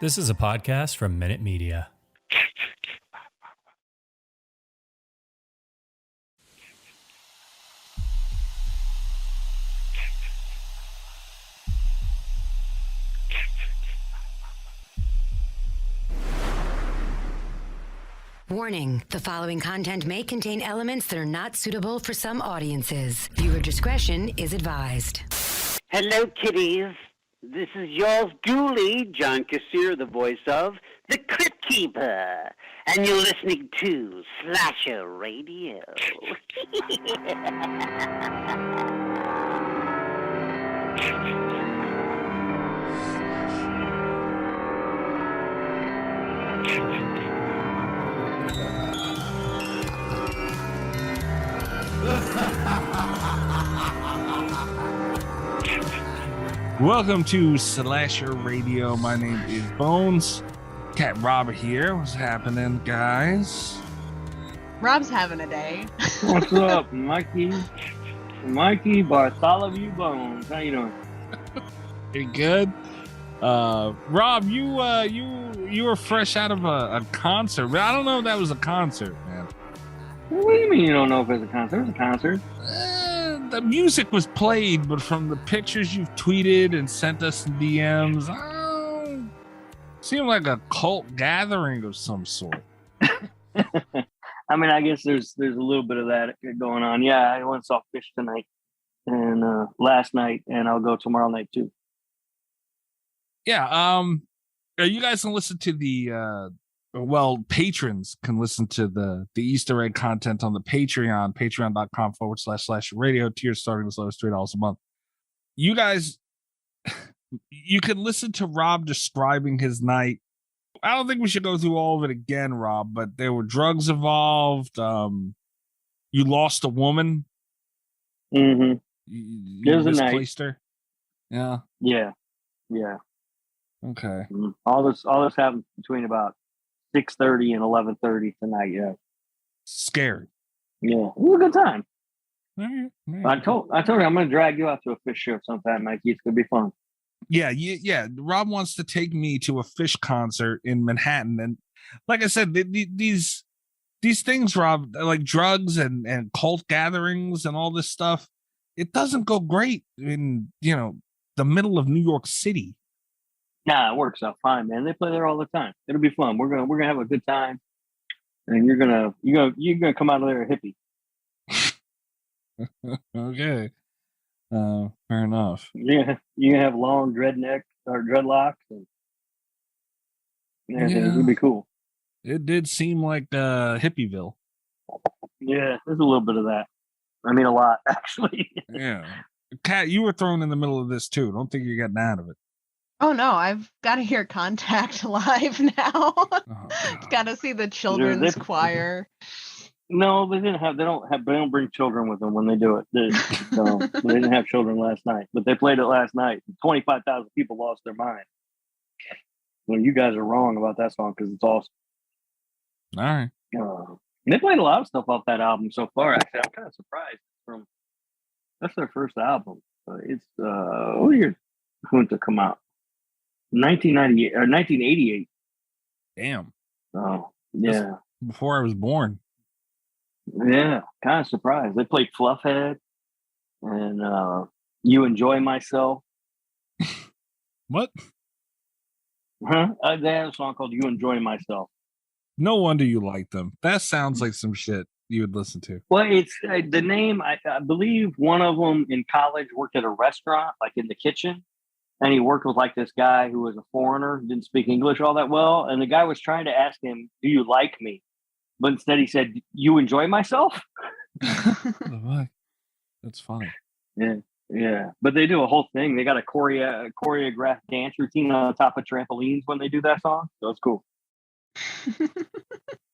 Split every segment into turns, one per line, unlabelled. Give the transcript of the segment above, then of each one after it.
This is a podcast from Minute Media.
Warning, the following content may contain elements that are not suitable for some audiences. Viewer discretion is advised.
Hello, kiddies. This is yours duly, John Kassir, the voice of The Crypt Keeper. And you're listening to Slasher Radio.
Welcome to Slasher Radio. My name is Bones. Cat Robert here. What's happening, guys?
Rob's having a day.
What's up, Mikey? Mikey Bartholomew Bones. How you doing?
You good? Rob, you were fresh out of a concert. But I don't know if that was a concert, man.
What do you mean you don't know if it's a concert? It was a concert.
The music was played, but from the pictures you've tweeted and sent us in DMs, seemed like a cult gathering of some sort.
I mean, I guess there's a little bit of that going on. Yeah, I went and saw Fish tonight and last night, and I'll go tomorrow night too.
Yeah, you guys can listen to the patrons can listen to the Easter egg content on the Patreon, patreon.com//radio, tier starting as low as $3 a month. You guys, you can listen to Rob describing his night. I don't think we should go through all of it again, Rob, but there were drugs involved. You lost a woman.
Mm-hmm.
You misplaced her. Yeah.
Yeah.
Okay.
All this happened between about 6:30 and 11:30 tonight. Yeah.
Scary.
Yeah. It was a good time.
All right.
I told you I'm going to drag you out to a Fish show sometime, Mikey. It's going to be fun.
Yeah. Rob wants to take me to a Fish concert in Manhattan, and like I said, these things, Rob, like drugs and cult gatherings and all this stuff, it doesn't go great in the middle of New York City.
Nah, it works out fine, man. They play there all the time. It'll be fun. We're gonna have a good time, and you're gonna come out of there a hippie.
Okay. Fair enough.
Yeah, you're gonna have long dreadlocks, and it'll be cool.
It did seem like Hippieville.
Yeah, there's a little bit of that. I mean, a lot, actually.
Yeah. Kat, you were thrown in the middle of this too. Don't think you're getting out of it.
Oh no, I've got to hear Contact live now. Got to see the children's choir.
No, they don't bring children with them when they do it. They didn't have children last night, but they played it last night. 25,000 people lost their mind. Well, you guys are wrong about that song because it's awesome.
All right.
They played a lot of stuff off that album so far. Actually, I'm kind of surprised. That's their first album. It's what year going to come out? 1998 or 1988.
Damn.
Oh, yeah.
That's before I was born.
Yeah, kind of surprised. They played Fluffhead and You Enjoy Myself.
What?
Huh? They have a song called You Enjoy Myself.
No wonder you like them. That sounds like some shit you would listen to.
Well, it's the name. I believe one of them in college worked at a restaurant, like in the kitchen. And he worked with like this guy who was a foreigner, didn't speak English all that well. And the guy was trying to ask him, "Do you like me?" But instead he said, "You enjoy myself?"
That's funny.
Yeah. But they do a whole thing. They got a choreographed dance routine on top of trampolines when they do that song. So it's cool.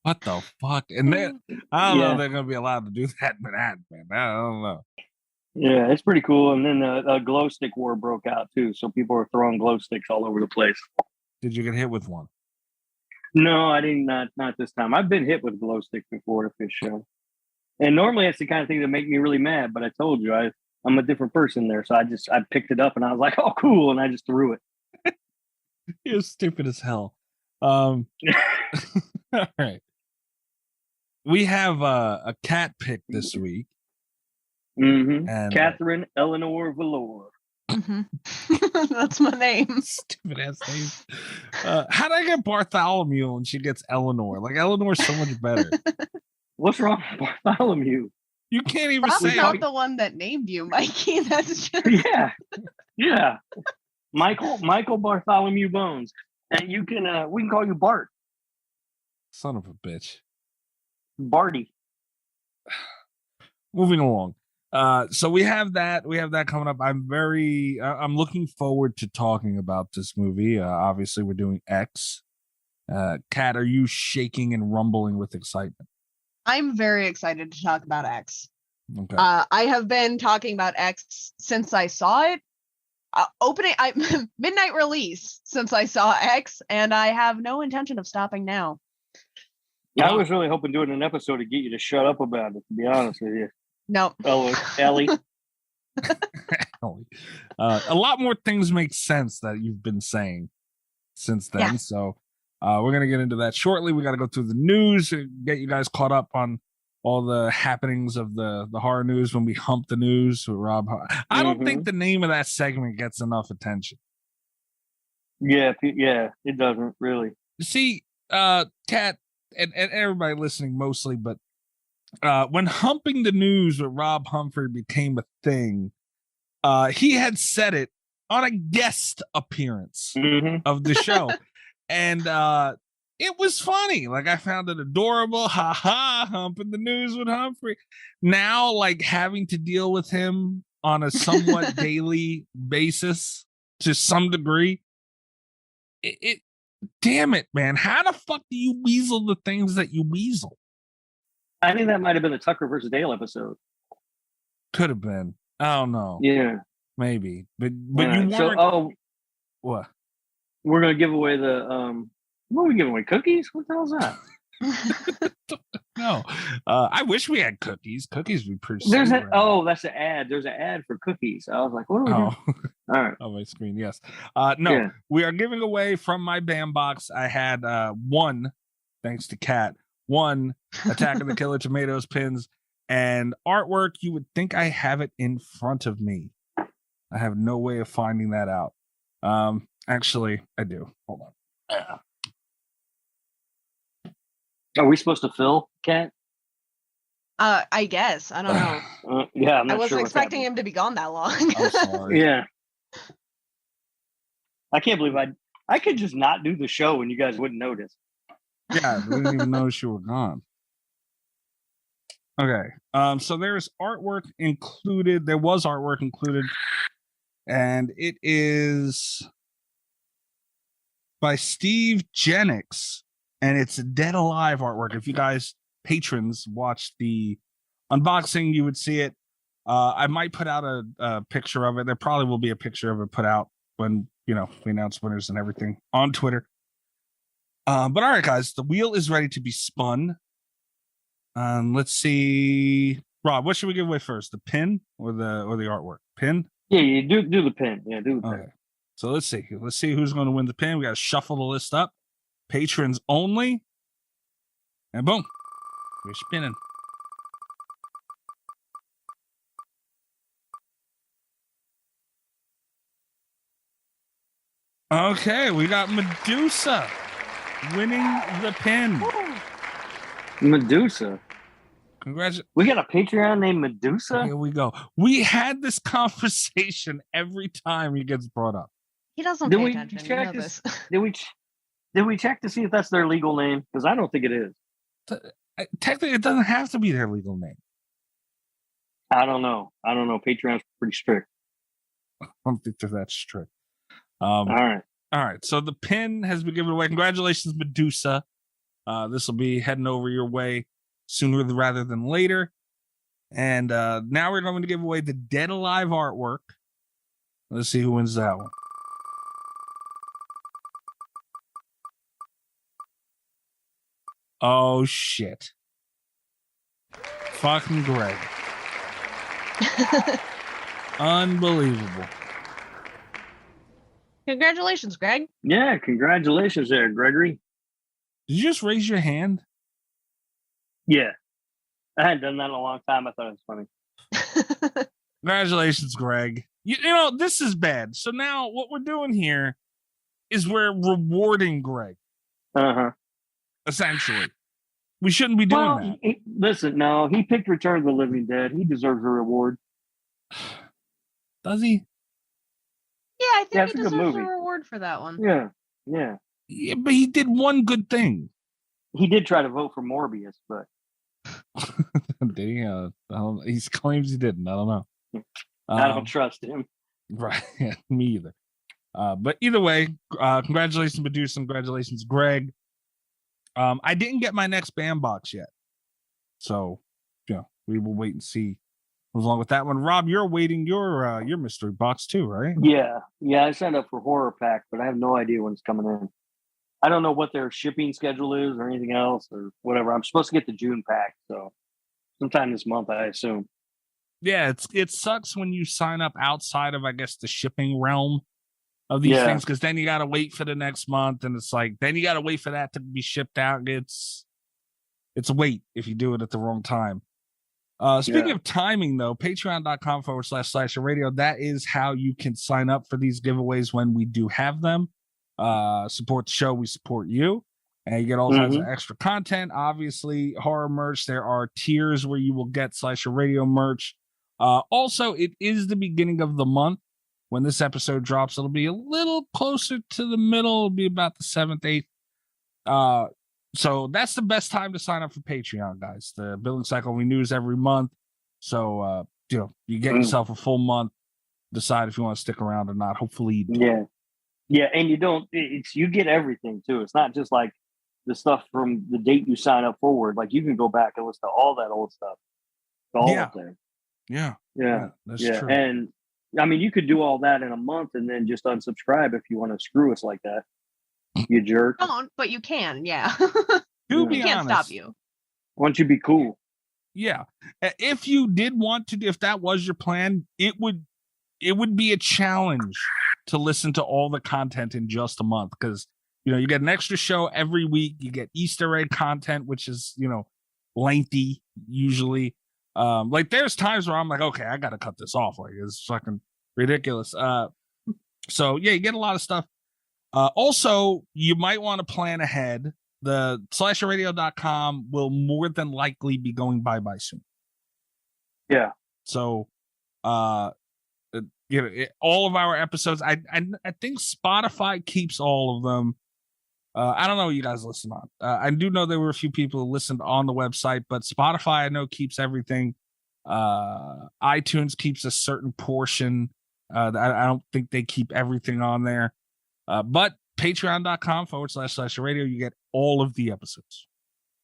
What the fuck? And I don't know if they're going to be allowed to do that in Manhattan, man. I don't know.
Yeah, it's pretty cool. And then a glow stick war broke out too. So people were throwing glow sticks all over the place.
Did you get hit with one?
No, I didn't. Not this time. I've been hit with glow sticks before at a Fish show. And normally that's the kind of thing that make me really mad. But I told you, I'm a different person there. So I picked it up and I was like, oh, cool. And I just threw it.
You're stupid as hell. All right. We have a cat pick this week.
Mm-hmm.
And
Catherine Eleanor Valor.
Mm-hmm. That's my name.
Stupid ass name. How did I get Bartholomew and she gets Eleanor? Like Eleanor's so much better.
What's wrong with Bartholomew?
You can't even
Rob's
say
not the one that named you, Mikey. That's just
Yeah. Michael Bartholomew Bones. And you can we can call you Bart.
Son of a bitch.
Barty.
Moving along. So we have that coming up. I'm looking forward to talking about this movie. Obviously we're doing X. Kat, are you shaking and rumbling with excitement?
I'm very excited to talk about X.
Okay.
I have been talking about X since I saw it. Midnight release since I saw X, and I have no intention of stopping now.
I was really hoping doing an episode to get you to shut up about it, to be honest with you.
No.
Ellie.
A lot more things make sense that you've been saying since then.
Yeah.
So we're going to get into that shortly. We got to go through the news and get you guys caught up on all the happenings of the horror news when we hump the news with Rob. I don't think the name of that segment gets enough attention.
Yeah, it doesn't really.
See, Kat, and everybody listening mostly, but when humping the news with Rob Humphrey became a thing, he had said it on a guest appearance of the show. And it was funny. Like, I found it adorable. Ha ha, humping the news with Humphrey. Now, like, having to deal with him on a somewhat daily basis to some degree, it damn it, man. How the fuck do you weasel the things that you weasel?
I think that might have been the Tucker versus Dale episode.
Could have been. I don't know.
Yeah.
Maybe. But you weren't.
So,
what?
We're going to give away the, what are we giving away? Cookies? What the hell is that?
No. I wish we had cookies. Cookies would be pretty
That's an
ad.
There's an ad for cookies. I was like, what are we doing? All right.
On my screen, yes. No, we are giving away from my BAM box. I had one, thanks to Kat, one Attack of the Killer Tomatoes pins and artwork. You would think I have it in front of me. I have no way of finding that out. Actually, I do. Hold on.
Are we supposed to fill, Kat?
I guess. I don't know.
Yeah, I'm
I
not
wasn't
sure
expecting him to be gone that long.
I'm sorry.
Yeah. I can't believe I could just not do the show and you guys wouldn't notice.
Yeah, we didn't even notice you were gone. Okay. So there's artwork included. There was artwork included, and it is by Steve Jennings, and it's Dead Alive artwork. If you guys patrons watched the unboxing, you would see it. I might put out a picture of it. There probably will be a picture of it put out when, we announce winners and everything on Twitter. But all right, guys, the wheel is ready to be spun. Let's see, Rob, what should we give away first, the pin or the artwork? Pin?
Yeah, you do the pin. Yeah, do the pin.
Okay. So let's see who's going to win the pin. We got to shuffle the list up. Patrons only, and boom, we're spinning. Okay, we got Medusa winning the pin.
Medusa.
Congratulations.
We got a Patreon named Medusa?
Here we go. We had this conversation every time he gets brought up.
He doesn't pay attention.
Check this? Did we check to see if that's their legal name? Because I don't think it is.
Technically, it doesn't have to be their legal name.
I don't know. Patreon's pretty strict.
I don't think they're that strict.
All right.
So the pin has been given away. Congratulations, Medusa. This will be heading over your way sooner rather than later. And now we're going to give away the Dead Alive artwork. Let's see who wins that one. Oh, shit. Fucking Greg. Unbelievable.
Congratulations, Greg.
Yeah, congratulations there, Gregory.
Did you just raise your hand?
Yeah. I hadn't done that in a long time. I thought it was funny.
Congratulations, Greg. You know, this is bad. So now what we're doing here is we're rewarding Greg.
Uh-huh.
Essentially. We shouldn't be doing that.
Listen, no, he picked Return of the Living Dead. He deserves a reward.
Does he?
Yeah, I think
Yeah,
he
it's a good
deserves a
movie.
reward for that one.
Yeah.
Yeah, but he did one good thing.
He did try to vote for Morbius, but
Did he? He claims he didn't. I don't know.
I don't trust him.
Right. Me either. But either way, congratulations, Medusa. Congratulations, Greg. I didn't get my next band box yet. So, we will wait and see what's along with that one. Rob, you're awaiting your mystery box too, right?
Yeah. I signed up for Horror Pack, but I have no idea when it's coming in. I don't know what their shipping schedule is or anything else or whatever. I'm supposed to get the June pack, so sometime this month, I assume.
Yeah, it sucks when you sign up outside of, I guess, the shipping realm of these things, because then you got to wait for the next month, and it's like, then you got to wait for that to be shipped out. It's a wait if you do it at the wrong time. Speaking of timing, though, patreon.com//radio, that is how you can sign up for these giveaways when we do have them. Support the show, we support you, and you get all kinds of extra content. Obviously, horror merch. There are tiers where you will get /radio merch. Also, it is the beginning of the month. When this episode drops, it'll be a little closer to the middle. It'll be about the 7th, 8th. So that's the best time to sign up for Patreon, guys. The billing cycle renews every month. So, you get yourself a full month. Decide if you want to stick around or not. Hopefully you do.
Yeah, and you get everything too. It's not just like the stuff from the date you sign up forward. Like you can go back and listen to all that old stuff. All of there.
Yeah. That's true.
And I mean, you could do all that in a month and then just unsubscribe if you want to screw us like that. You jerk.
Don't, but you can, yeah.
To be
we can't
honest,
stop you.
Why don't you be cool?
Yeah. If you did want to, if that was your plan, it would be a challenge to listen to all the content in just a month, because you get an extra show every week. You get Easter egg content, which is lengthy usually. Like there's times where I'm like, okay, I gotta cut this off. Like it's fucking ridiculous. So yeah, you get a lot of stuff. Also, you might want to plan ahead. The /radio.com will more than likely be going bye soon. Yeah. So, all of our episodes, I think Spotify keeps all of them. I don't know what you guys listen on. I do know there were a few people who listened on the website, but Spotify I know keeps everything. iTunes keeps a certain portion. I don't think they keep everything on there. But patreon.com//radio, you get all of the episodes.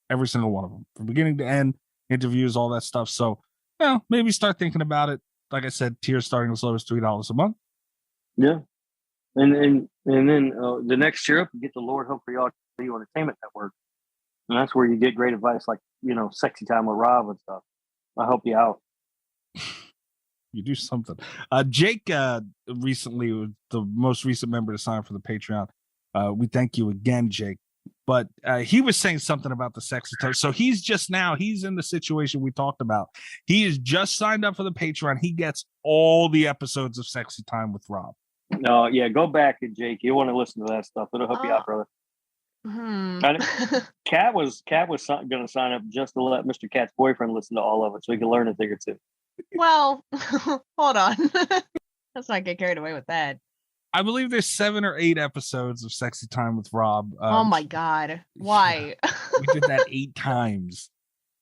Every single one of them. From beginning to end, interviews, all that stuff. So, maybe start thinking about it. Like I said, tiers starting as low as $3 a month.
Yeah. And then the next tier up, you get the Lord Hope for Y'all Radio Entertainment Network. And that's where you get great advice like, Sexy Time with Rob and stuff. I'll help you out.
You do something. Jake recently was the most recent member to sign for the Patreon. We thank you again, Jake. But he was saying something about the Sexy Time. So he's in the situation we talked about. He is just signed up for the Patreon. He gets all the episodes of Sexy Time with Rob.
No, yeah, go back and Jake. You want to listen to that stuff. It'll help you out, brother. Kat was going to sign up just to let Mr. Cat's boyfriend listen to all of it so he can learn a thing or two.
Well, hold on. Let's not get carried away with that.
I believe there's 7 or 8 episodes of Sexy Time with Rob.
Oh my God. Why?
We did that 8 times.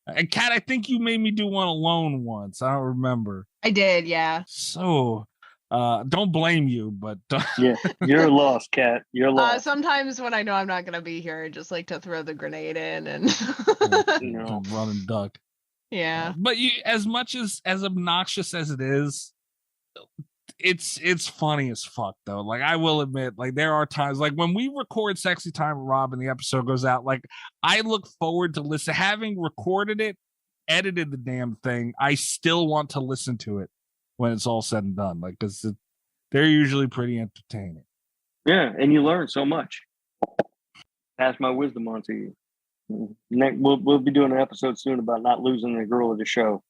And Kat, I think you made me do one alone once. I don't remember.
I did, yeah.
So, don't blame you, but
yeah, you're lost, Kat. You're lost.
Sometimes when I know I'm not going to be here, I just like to throw the grenade in and
run and duck.
Yeah.
But as much as obnoxious as it is, it's funny as fuck though. Like I will admit, like there are times like when we record Sexy Time with Rob and the episode goes out, like I look forward to having recorded it, edited the damn thing. I still want to listen to it when it's all said and done, like because they're usually pretty entertaining.
Yeah, and you learn so much. Pass my wisdom on to you. We'll be doing an episode soon about not losing the girl of the show.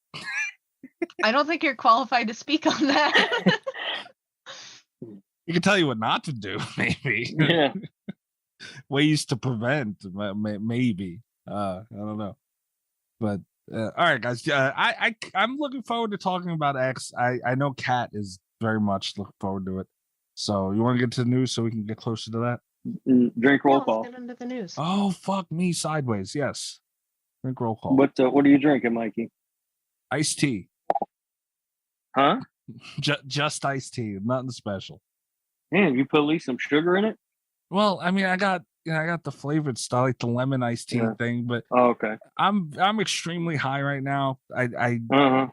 I don't think you're qualified to speak on that.
You can tell you what not to do, maybe.
Yeah.
Ways to prevent, maybe. I don't know. But all right, guys. I'm looking forward to talking about X. I know Kat is very much looking forward to it. So you want to get to the news so we can get closer to that?
Drink roll
Let's
call.
get into the news.
Oh, fuck me sideways. Yes. Drink roll call.
What are you drinking, Mikey?
Iced tea.
Huh?
Just iced tea. Nothing special.
Man, you put at least some sugar in it?
Well, I mean, I got the flavored stuff, like the lemon iced tea thing, but
okay.
I'm extremely high right now. I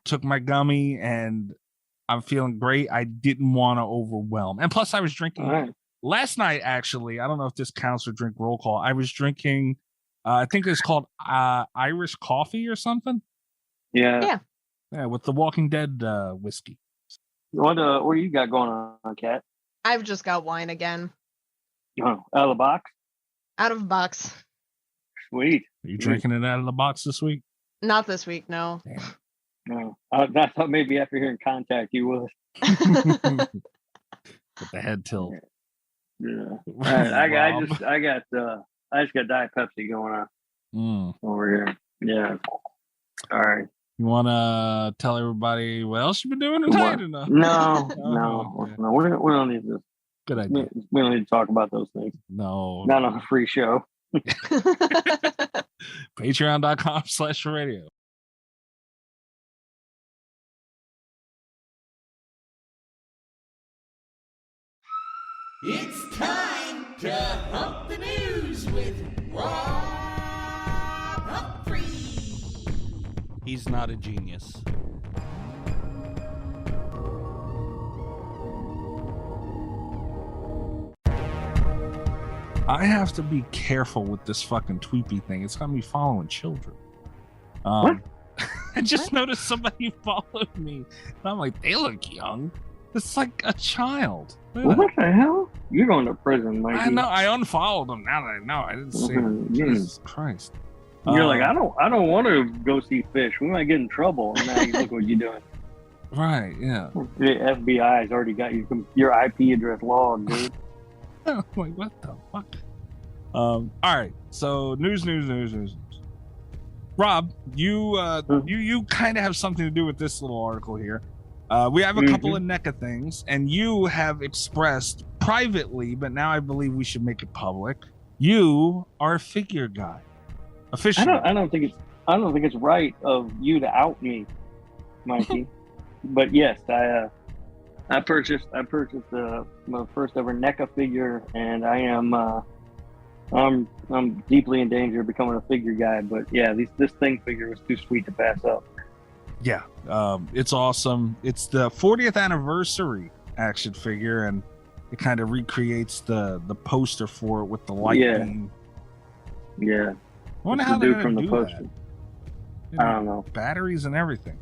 took my gummy and I'm feeling great. I didn't want to overwhelm. And plus I was drinking last night, actually. I don't know if this counts for drink roll call. I was drinking I think it's called Irish coffee or something.
Yeah.
Yeah, with the Walking Dead whiskey.
What you got going on, Kat?
I've just got wine again.
Oh, out of the box?
Out of box.
Sweet.
Are you drinking it out of the box this week?
Not this week, no.
No. I thought maybe after hearing Contact you would.
With the head tilt.
Yeah. I just got Diet Pepsi going on over here. Yeah. All right.
You want to tell everybody what else you've been doing tonight?
No. We don't need this.
Good idea.
We don't need to talk about those things.
No.
Not on a free show.
Patreon.com/radio.
It's time to hump the news with Rob Humphrey.
He's not a genius.
I have to be careful with this fucking Tweepy thing. It's got me following children.
What?
I just noticed somebody followed me. And I'm like, they look young. It's like a child.
What the hell? You're going to prison, Mikey.
I know. I unfollowed them. Now that I know, I didn't see it. Jesus Christ.
You're like, I don't want to go see fish. We might get in trouble. And now you look what you're doing.
Right, yeah.
The FBI has already got your IP address logged, dude.
I'm like, what the fuck? All right. So news. Rob, you kind of have something to do with this little article here. We have a couple of NECA things, and you have expressed privately, but now I believe we should make it public. You are a figure guy, officially.
I don't think it's right of you to out me, Mikey. But yes, I purchased my first ever NECA figure, and I'm deeply in danger of becoming a figure guy. But yeah, this thing figure was too sweet to pass up.
Yeah, it's awesome. It's the 40th anniversary action figure, and it kind of recreates the poster for it with the light beam.
Yeah.
I wonder how they're going to do
poster.
That.
I don't know.
Batteries and everything.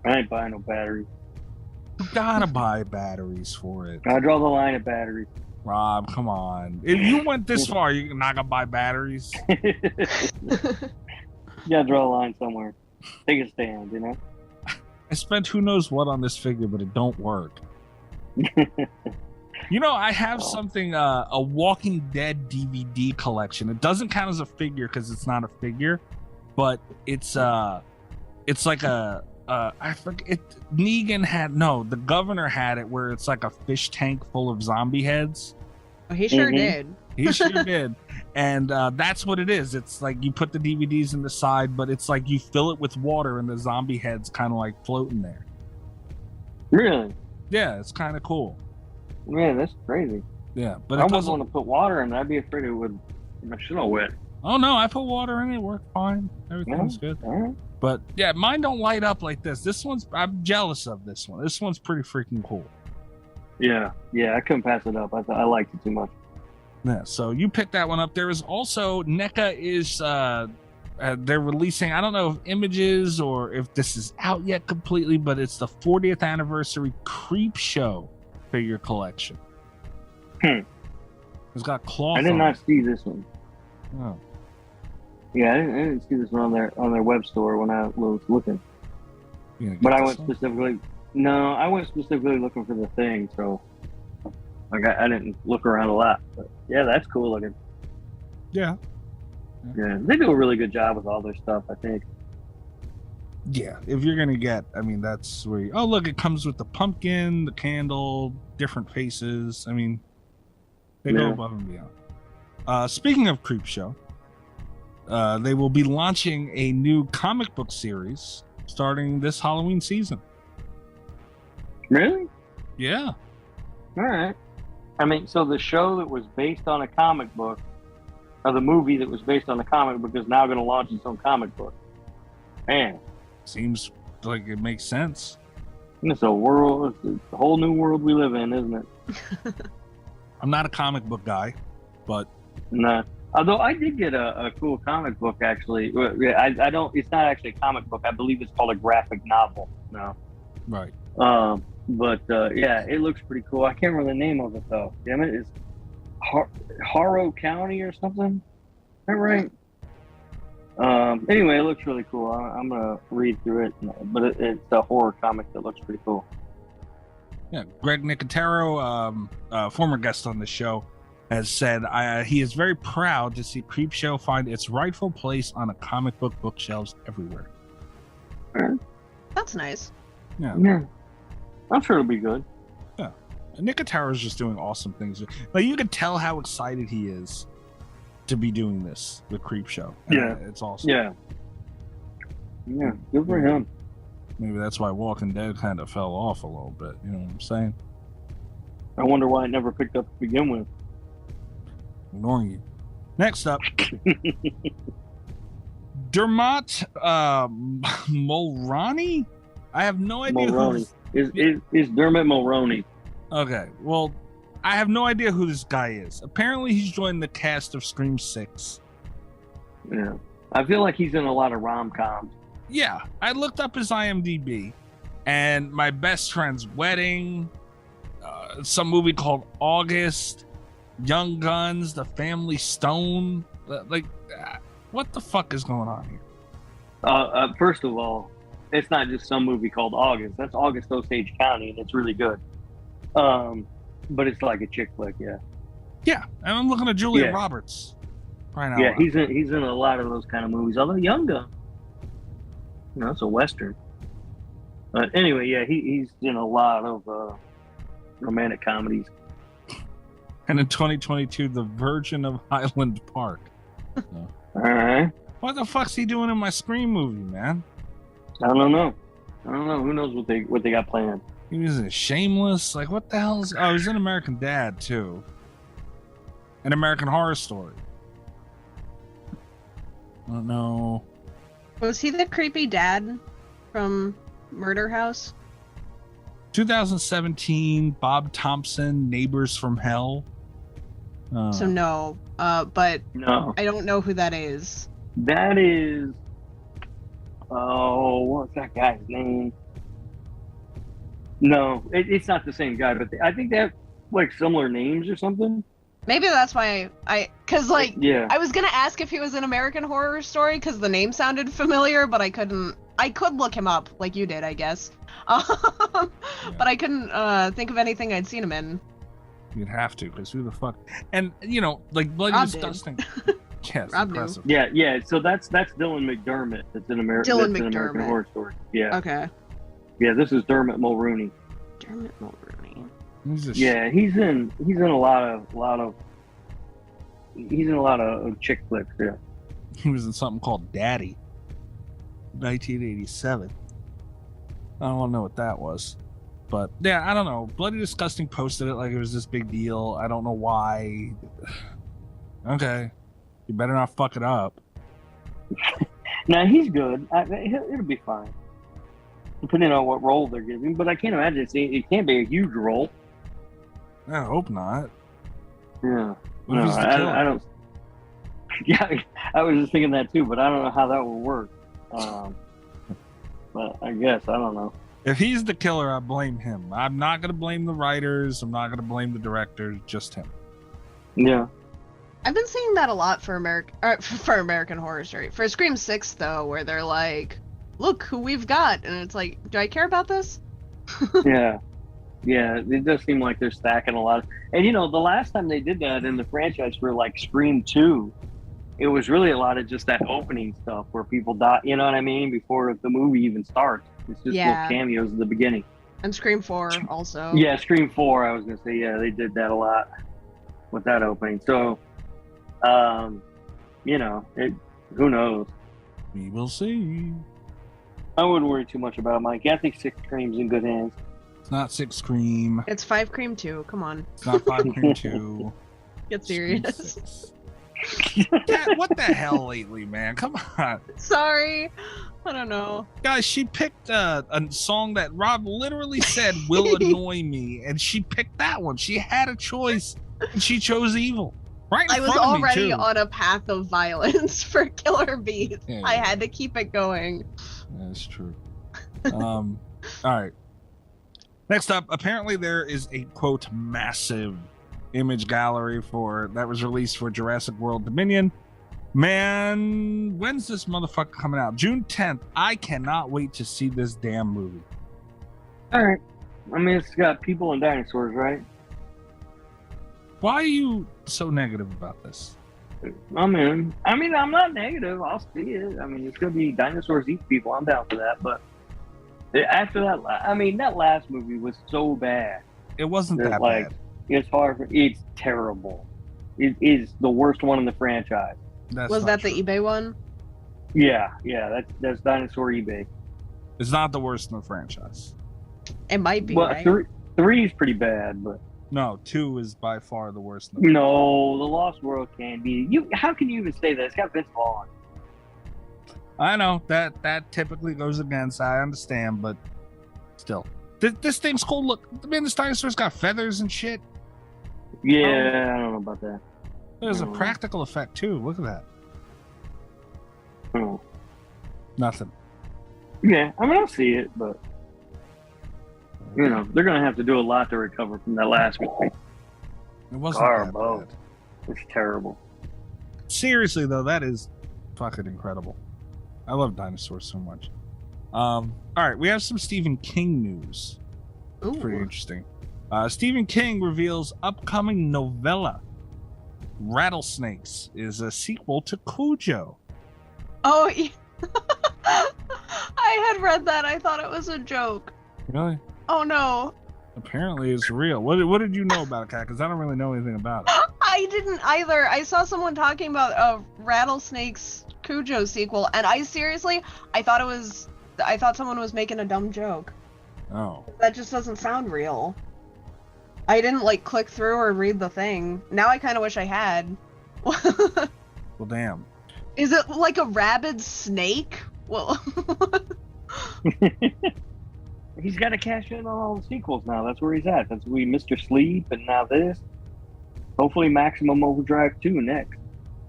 I ain't buying no batteries.
You gotta buy batteries for it.
I draw the line at batteries.
Rob, come on. If you went this far, you're not gonna buy batteries.
You gotta draw a line somewhere. Take a stand, you know?
I spent who knows what on this figure, but it don't work. You know, I have something, a Walking Dead DVD collection. It doesn't count as a figure because it's not a figure, but it's like I forget. The governor had it where it's like a fish tank full of zombie heads.
Oh, he sure did.
He sure did. And that's what it is. It's like you put the DVDs in the side, but it's like you fill it with water and the zombie head's kind of like floating there.
Really?
Yeah, it's kind of cool.
Man, that's crazy.
Yeah, but
I wouldn't want to put water in it. I'd be afraid it would my shit all wet.
Oh no, I put water in it. Worked fine. Everything's good.
All right.
But yeah, mine don't light up like this. I'm jealous of this one. This one's pretty freaking cool.
Yeah, I couldn't pass it up. I liked it too much.
Yeah, so you picked that one up. There is also NECA is they're releasing, I don't know if images or if this is out yet completely, but it's the 40th anniversary Creep Show figure collection. It's got cloth.
I did
on
not
it.
see this one.
Oh.
Yeah, I didn't see this one on their web store when I was looking.
You gonna get
But I
this
went
one?
specifically. No, I went specifically looking for the thing. So, like, I didn't look around a lot. But yeah, that's cool looking.
Yeah.
Yeah, they do a really good job with all their stuff, I think.
Yeah, if you're gonna get, I mean, that's where. Oh, look, it comes with the pumpkin, the candle, different faces. I mean, they go
Yeah.
above and beyond. Speaking of Creep Show, they will be launching a new comic book series starting this Halloween season.
Really?
Yeah,
All right. I mean, so the show that was based on a comic book, or the movie that was based on a comic book, is now going to launch its own comic book. Man,
seems like it makes sense.
it's a world, it's a whole new world we live in, isn't it?
I'm not a comic book guy, but
Nah. Although I did get a cool comic book, actually. I don't. It's not actually a comic book. I believe it's called a graphic novel. No.
right.
But yeah, it looks pretty cool. I can't remember the name of it though. Damn it, it's Harrow County or something. Is that right? Anyway, it looks really cool. I'm gonna read through it, but it's a horror comic that looks pretty cool.
Yeah, Greg Nicotero, former guest on the show, has said he is very proud to see Creep Show find its rightful place on a comic book bookshelves everywhere.
That's nice.
Yeah, I'm sure it'll be good.
Yeah, Nicotero is just doing awesome things. Like, you can tell how excited he is to be doing this, the Creep Show.
Yeah.
It's awesome.
Yeah, good for him.
Maybe that's why Walking Dead kind of fell off a little bit. You know what I'm saying?
I wonder why it never picked up to begin with.
Ignoring you. Next up, Dermot Mulroney. I have no idea.
Mulroney is Dermot Mulroney.
Okay, well, I have no idea who this guy is. Apparently, he's joined the cast of Scream 6.
Yeah, I feel like he's in a lot of rom-coms.
Yeah, I looked up his IMDb, and My Best Friend's Wedding, some movie called August, Young Guns, The Family Stone. What the fuck is going on here?
First of all, it's not just some movie called August. That's August Osage County, and it's really good. But it's like a chick flick, yeah.
Yeah, and I'm looking at Julia
Yeah.
Roberts right now.
Yeah, he's in a lot of those kind of movies. Although Young Gun, it's a western. But anyway, yeah, he's in a lot of romantic comedies.
And in 2022, The Virgin of Highland Park. So,
All right,
what the fuck's he doing in my Scream movie, man?
I don't know. Who knows what they got planned?
He was in Shameless. Like, what the hell is... Oh, he's in American Dad, too. An American Horror Story. I don't know.
Was he the creepy dad from Murder House?
2017, Bob Thompson, Neighbors from Hell.
So no, but
No,
I don't know who that is.
that is. Oh, what's that guy's name? No, it's not the same guy, but I think they have like similar names or something.
Maybe that's why cause like
Yeah.
I was gonna ask if he was an American Horror Story because the name sounded familiar, but I couldn't. I could look him up like you did, I guess. But I couldn't think of anything I'd seen him in.
You'd have to, because who the fuck? And, like, Bloody
Rob did.
Disgusting. Yes,
Rob knew.
impressive.
Yeah. So that's Dylan McDermott. That's in American
McDermott.
Horror Story. Yeah.
Okay.
Yeah. This is Dermot Mulroney.
Dermot Mulroney.
He's just-
Yeah, he's in a lot of chick flicks. Yeah.
He was in something called Daddy. 1987. I don't know what that was. But, yeah, I don't know. Bloody Disgusting posted it like it was this big deal. I don't know why. Okay. You better not fuck it up.
Now he's good. It'll be fine, depending on what role they're giving. But I can't imagine it can't be a huge role.
I hope not.
Yeah.
What if he's the killer?
I don't. Yeah, I was just thinking that too, but I don't know how that will work. But I guess I don't know.
If he's the killer, I blame him. I'm not going to blame the writers. I'm not going to blame the directors. Just him.
Yeah.
I've been seeing that a lot for American Horror Story. For Scream 6, though, where they're like, look who we've got. And it's like, do I care about this?
Yeah. Yeah, it does seem like they're stacking a lot. And, you know, the last time they did that in the franchise for, like, Scream 2, it was really a lot of just that opening stuff where people die, you know what I mean, before the movie even starts. It's just little cameos at the beginning.
And Scream 4 also.
Yeah, Scream 4, I was going to say, yeah, they did that a lot with that opening. So, you know, who knows?
We will see.
I wouldn't worry too much about it, Mike. I think 6 Scream's in good hands.
It's not 6 Scream.
It's 5 Cream 2. Come on.
It's not 5 Cream 2.
Get serious.
Yeah, what the hell lately, man? Come on.
Sorry. I don't know.
Guys, she picked a song that Rob literally said will annoy me, and she picked that one. She had a choice, and she chose Evil. Right in
I was
front of me,
already
too.
on a path of violence for Killer Bees.
Yeah,
I had to keep it going.
That's true. All right. Next up, apparently there is a, quote, massive image gallery that was released for Jurassic World Dominion. Man, when's this motherfucker coming out? June 10th. I cannot wait to see this damn movie.
All right. I mean, it's got people and dinosaurs, right?
Why are you so negative about this?
I'm not negative. I'll see it. I mean, it's going to be dinosaurs eat people. I'm down for that. But after that, I mean, that last movie was so bad.
It wasn't that bad.
It's terrible. It is the worst one in the franchise.
Was that the eBay one?
Yeah, that's Dinosaur eBay.
It's not the worst in the franchise.
It might be.
Well,
right?
3 is pretty bad, but
no, 2 is by far the worst.
No, The Lost World can be. How can you even say that? It's got Vince Vaughn.
I know that typically goes against. I understand, but still, this thing's cool. Look, man, this dinosaur's got feathers and shit.
Yeah, I don't know about that.
There's a practical effect too. Look at that.
Oh.
Nothing.
Yeah, I mean, I'll see it, but you know, they're gonna have to do a lot to recover from that last movie.
It wasn't that bad.
It's terrible.
Seriously though, that is fucking incredible. I love dinosaurs so much. All right, we have some Stephen King news.
Ooh.
Pretty interesting. Stephen King reveals upcoming novella Rattlesnakes is a sequel to Cujo.
Oh, yeah. I had read that. I thought it was a joke.
Really?
Oh no.
Apparently it's real. What did you know about it, Kat? Because I don't really know anything about it.
I didn't either. I saw someone talking about a Rattlesnakes Cujo sequel, and I thought someone was making a dumb joke.
Oh.
That just doesn't sound real. I didn't click through or read the thing. Now I kind of wish I had.
Well, damn.
Is it like a rabid snake? Well,
he's got to cash in on all the sequels now. That's where he's at. That's Mr. Sleep, and now this. Hopefully, Maximum Overdrive 2 next.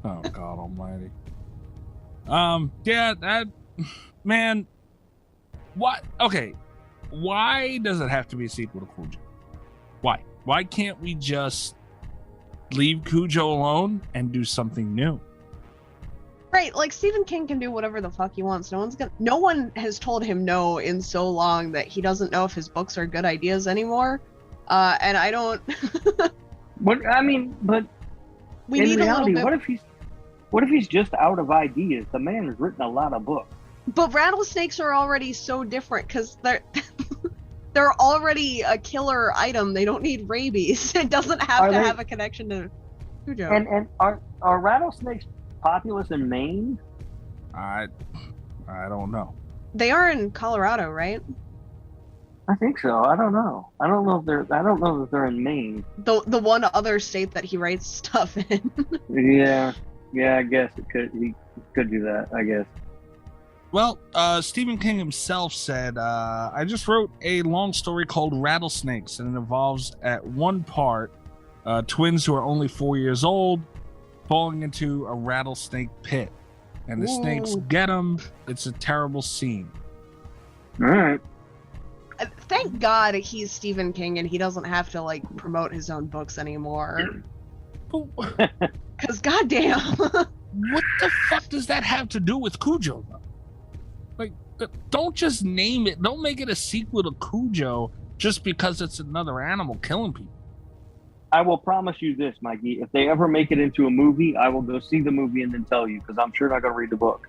Oh God Almighty. Yeah, that man. What? Okay. Why does it have to be a sequel to Cujo? Why? Why can't we just leave Cujo alone and do something new?
right, Stephen King can do whatever the fuck he wants. No one has told him no in so long that he doesn't know if his books are good ideas anymore. And I don't.
But
we
in
need
reality,
a little bit.
what if he's just out of ideas? The man has written a lot of books.
But rattlesnakes are already so different because they're already a killer item. They don't need rabies. It doesn't have to have a connection to Cujo.
And are rattlesnakes populous in Maine?
I don't know.
They are in Colorado, right?
I think so. I don't know. I don't know that they're in Maine.
The one other state that he writes stuff in.
Yeah, I guess he could do that, I guess.
Well, Stephen King himself said, I just wrote a long story called Rattlesnakes, and it involves at one part twins who are only 4 years old falling into a rattlesnake pit, and the snakes get them. It's a terrible scene.
All right.
Thank God he's Stephen King and he doesn't have to promote his own books anymore. Because goddamn.
What the fuck does that have to do with Cujo, though? Like, don't just name it. Don't make it a sequel to Cujo just because it's another animal killing people.
I will promise you this, Mikey. If they ever make it into a movie, I will go see the movie and then tell you, because I'm sure not going to read the book.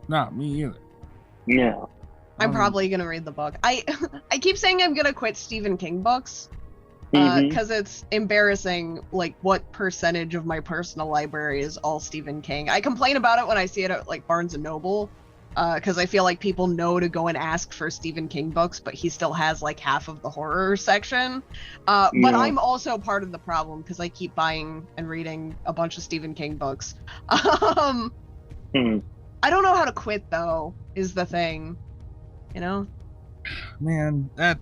No, me either.
Yeah.
I'm probably gonna read the book. I keep saying I'm gonna quit Stephen King books because it's embarrassing, like what percentage of my personal library is all Stephen King. I complain about it when I see it at like Barnes and Noble because I feel like people know to go and ask for Stephen King books, but he still has like half of the horror section. But I'm also part of the problem because I keep buying and reading a bunch of Stephen King books. I don't know how to quit though, is the thing. You know,
Man, that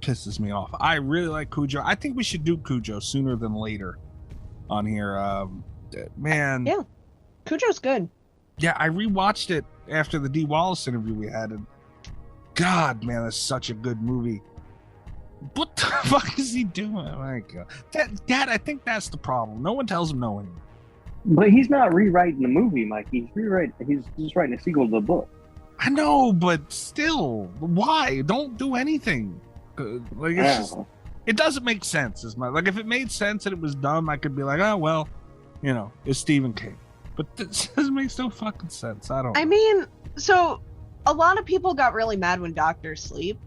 pisses me off. I really like Cujo. I think we should do Cujo sooner than later on here. Man.
Yeah. Cujo's good.
Yeah, I rewatched it after the Dee Wallace interview we had, and God, man, that's such a good movie. What the fuck is he doing? My God. Dad, I think that's the problem. No one tells him no anymore.
But he's not rewriting the movie, Mike. He's just writing a sequel to the book.
I know, but still, why? Don't do anything. Like, it's just, it doesn't make sense. Like, if it made sense and it was dumb, I could be like, oh, well, you know, it's Stephen King. But this makes no fucking sense. I
mean, so a lot of people got really mad when Doctor Sleep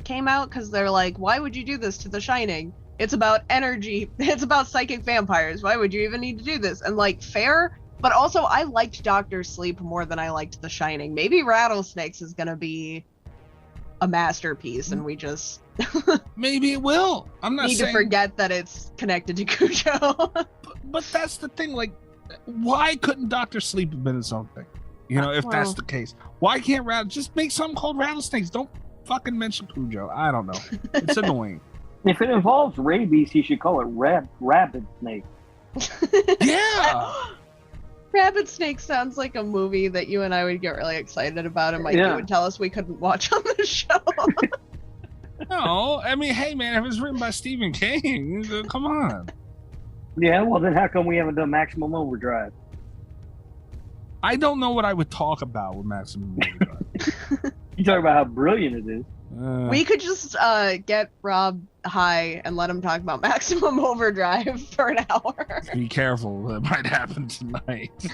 came out because they're like, why would you do this to The Shining? It's about energy. It's about psychic vampires. Why would you even need to do this? And like, fair. But also, I liked Doctor Sleep more than I liked The Shining. Maybe Rattlesnakes is going to be a masterpiece, and we just...
Maybe it will. I'm not
need to forget that it's connected to Cujo.
but that's the thing. Like, why couldn't Doctor Sleep have been its own thing? You know, if that's the case. Why can't just make something called Rattlesnakes? Don't fucking mention Cujo. I don't know. It's annoying.
If it involves rabies, he should call it Rabid Snake.
Yeah!
Rabid Snake sounds like a movie that you and I would get really excited about, and Mikey would tell us we couldn't watch on the show.
No, I mean, hey man, if it's written by Stephen King, come on.
Yeah, well then how come we haven't done Maximum Overdrive?
I don't know what I would talk about with Maximum Overdrive.
You talk about how brilliant it is.
We could just get Rob high and let him talk about Maximum Overdrive for an hour.
Be careful, that might happen tonight.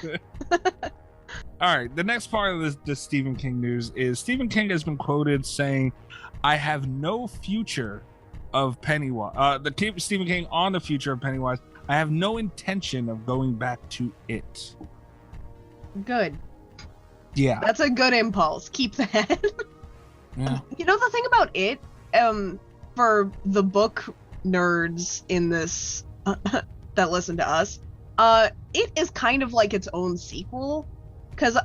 All right, the next part of this Stephen King news is Stephen King has been quoted saying, I have no future of Pennywise. Stephen King on the future of Pennywise. I have no intention of going back to it.
Good.
Yeah.
That's a good impulse. Keep that.
Yeah.
You know the thing about it, for the book nerds in this that listen to us, it is kind of like its own sequel, because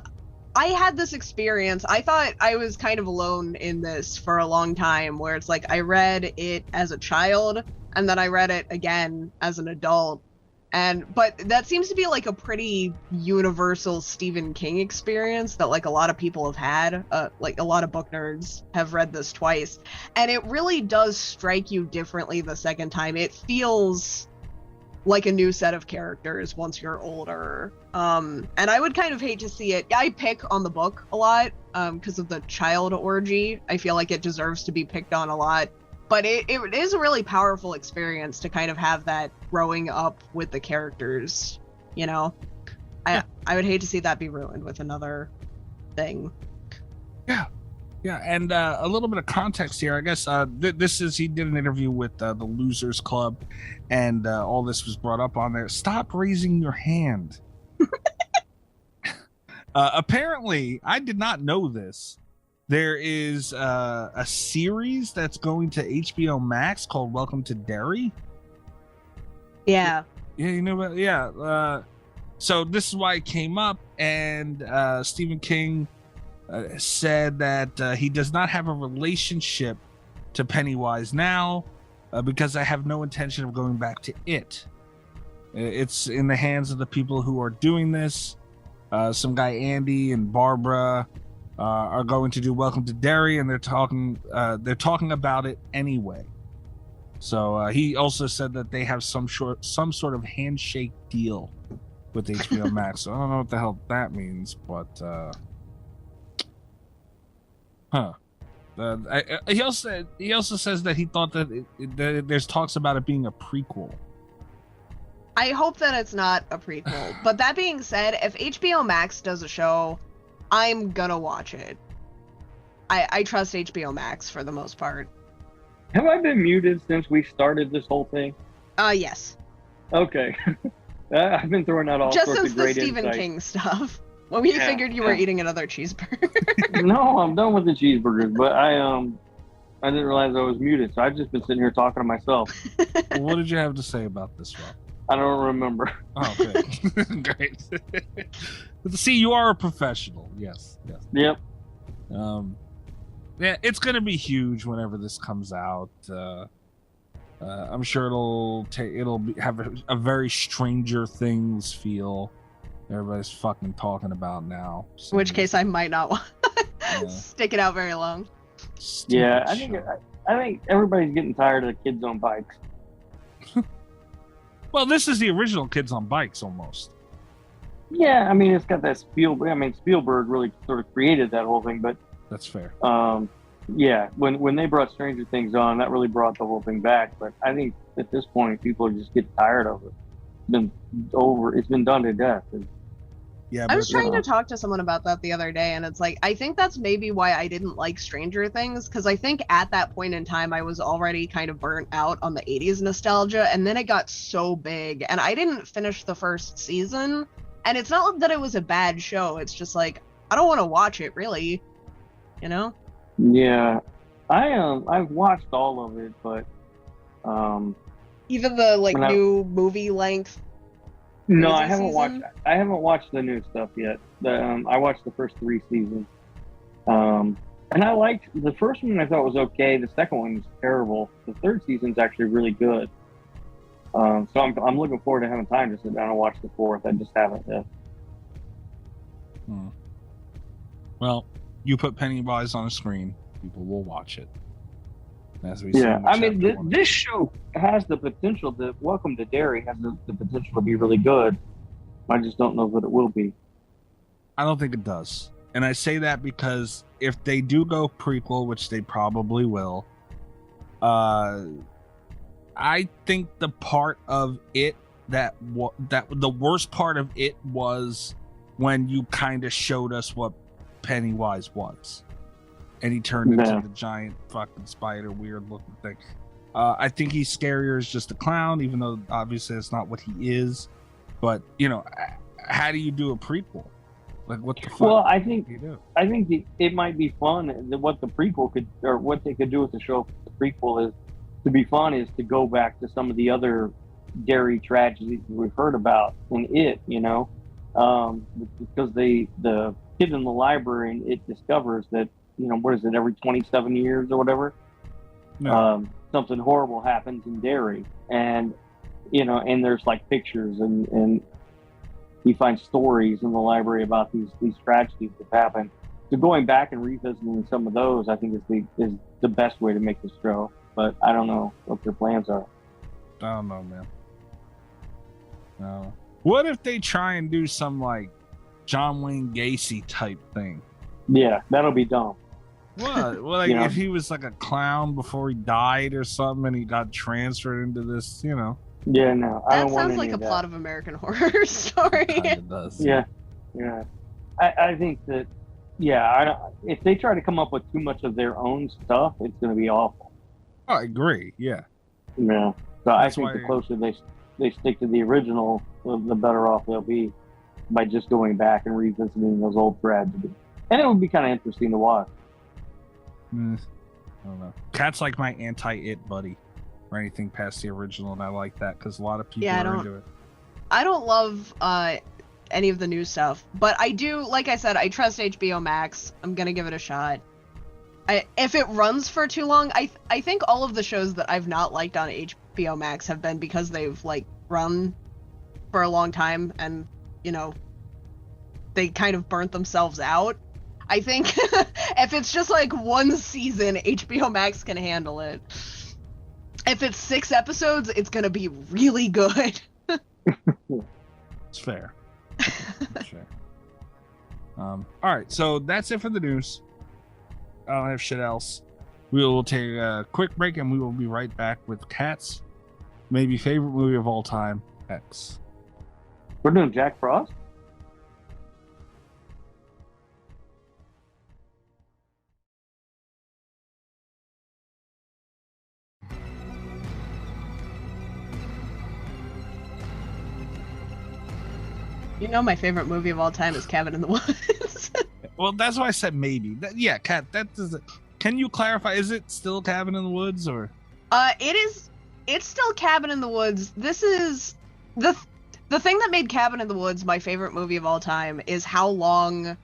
I had this experience. I thought I was kind of alone in this for a long time, where it's like I read it as a child and then I read it again as an adult. But that seems to be like a pretty universal Stephen King experience that like a lot of people have had. Like a lot of book nerds have read this twice, and it really does strike you differently the second time. It feels like a new set of characters once you're older. And I would kind of hate to see it. I pick on the book a lot because of the child orgy. I feel like it deserves to be picked on a lot. But it is a really powerful experience to kind of have that growing up with the characters, you know? I would hate to see that be ruined with another thing.
Yeah. Yeah, and a little bit of context here. I guess he did an interview with the Losers Club, and all this was brought up on there. Stop raising your hand. Apparently, I did not know this. There is a series that's going to HBO Max called Welcome to Derry.
Yeah.
Yeah, you know about so this is why it came up, and Stephen King said that he does not have a relationship to Pennywise now because I have no intention of going back to it. It's in the hands of the people who are doing this. Some guy Andy and Barbara are going to do Welcome to Derry, and they're talking about it anyway. So he also said that they have some sort of handshake deal with HBO Max. So I don't know what the hell that means, but he also says that he thought that that there's talks about it being a prequel.
I hope that it's not a prequel. But that being said, if HBO Max does a show, I'm gonna watch it. I trust HBO Max for the most part.
Have I been muted since we started this whole thing?
Yes.
Okay. I've been throwing out all
Just
sorts
since
of
the
great
Stephen
insight.
King stuff. When we
Yeah.
figured you were eating another cheeseburger.
No, I'm done with the cheeseburgers, but I didn't realize I was muted, so I've just been sitting here talking to myself.
Well, what did you have to say about this, Rob?
I don't remember.
Oh, okay. Great. See, you are a professional. Yes.
Yep.
Yeah, it's gonna be huge whenever this comes out. I'm sure it'll have a very Stranger Things feel. Everybody's fucking talking about now.
In which case, I might not
Yeah.
stick it out very long.
Yeah, I think everybody's getting tired of the kids on bikes.
Well, this is the original Kids on Bikes, almost.
Yeah, I mean, it's got that Spielberg. I mean, Spielberg really sort of created that whole thing, but
That's fair.
yeah, when they brought Stranger Things on, that really brought the whole thing back. But I think at this point, people are just getting tired of it. It's been done to death.
Yeah,
I was
but,
trying to talk to someone about that the other day, and it's like, I think that's maybe why I didn't like Stranger Things, because I think at that point in time, I was already kind of burnt out on the 80s nostalgia, and then it got so big, and I didn't finish the first season, and it's not that it was a bad show, it's just like, I don't want to watch it, really, you know?
Yeah, I've watched all of it, but
Even the, like,
When I-
new movie length.
no,
Crazy
I haven't
season?
watched the new stuff yet. I watched the first 3 seasons, and I liked the first one. I thought was okay. The second one was terrible. The third season's actually really good. So I'm looking forward to having time to sit down and watch the fourth. I just haven't yet.
Well, you put Pennywise on a screen, people will watch it. As we see
Yeah,
in the
I mean,
chapter one.
this show has the potential to. Welcome to Derry has the potential to be really good. I just don't know that it will be.
I don't think it does. And I say that because if they do go prequel, which they probably will, I think the part of it that the worst part of it was when you kind of showed us what Pennywise was. And he turned into the giant fucking spider, weird looking thing. I think he's scarier as just a clown, even though obviously that's not what he is. But, you know, how do you do a prequel? Like, what the fuck?
Well, I think
do you do?
it might be fun. What the prequel could, or what they could do with the show, the prequel is to be fun, is to go back to some of the other Derry tragedies we've heard about in it. You know, because the kid in the library, it discovers that, you know, what is it, every 27 years or whatever, something horrible happens in Derry, and you know, and there's like pictures and he finds stories in the library about these tragedies that happen. So going back and revisiting some of those, I think is the best way to make this show. But I don't know what their plans are.
I don't know, man. No. What if they try and do some like John Wayne Gacy type thing?
Yeah, that'll be dumb.
What? Well, like
You know?
if he was like a clown before he died or something, and he got transferred into this, you know.
Yeah, no, I
That
don't want
sounds like
any
a
of that.
plot of American Horror Story.
Kind of does.
Yeah. I think that, if they try to come up with too much of their own stuff, it's going to be awful.
I agree. Yeah.
Yeah. So I
That's
think
why-
the closer they stick to the original, the better off they'll be by just going back and revisiting those old tragedies. And it would be kind of interesting to watch.
I don't know. Cat's like my anti-it buddy, or anything past the original, and I like that because a lot of people
Yeah, I
are
don't-
into it.
I don't love any of the new stuff, but I do, like I said, I trust HBO Max. I'm gonna give it a shot. If it runs for too long, I think all of the shows that I've not liked on HBO Max have been because they've like run for a long time and, you know, they kind of burnt themselves out. I think if it's just like one season, HBO Max can handle it. If it's 6 episodes, it's gonna be really good.
It's fair. It's fair. All right, so that's it for the news. I don't have shit else. We will take a quick break and we will be right back with Kat's maybe favorite movie of all time, X.
We're doing Jack Frost?
You know my favorite movie of all time is Cabin in the Woods.
Well, that's why I said maybe. Yeah, Kat, that does it. Can you clarify? Is it still Cabin in the Woods or?
It is. It's still Cabin in the Woods. This is the thing that made Cabin in the Woods my favorite movie of all time is how long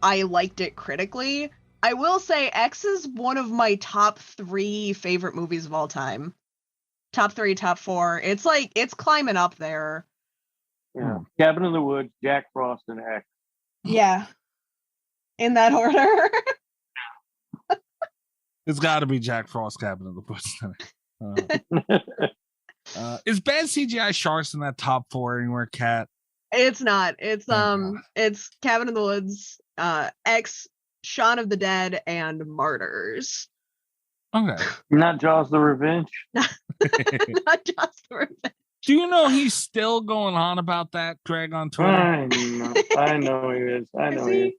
I liked it critically. I will say X is one of my top 3 favorite movies of all time. Top 3, top 4. It's like it's climbing up there.
Yeah. Cabin in the Woods, Jack Frost, and X.
Yeah. In that order.
It's got to be Jack Frost, Cabin in the Woods. Is bad CGI sharks in that top 4 anywhere, Kat?
It's not. It's it's Cabin in the Woods, X, Shaun of the Dead, and Martyrs.
Okay.
Not Jaws the Revenge?
Not Jaws the Revenge.
Do you know he's still going on about that, Greg, on Twitter?
I know he is. I know he is.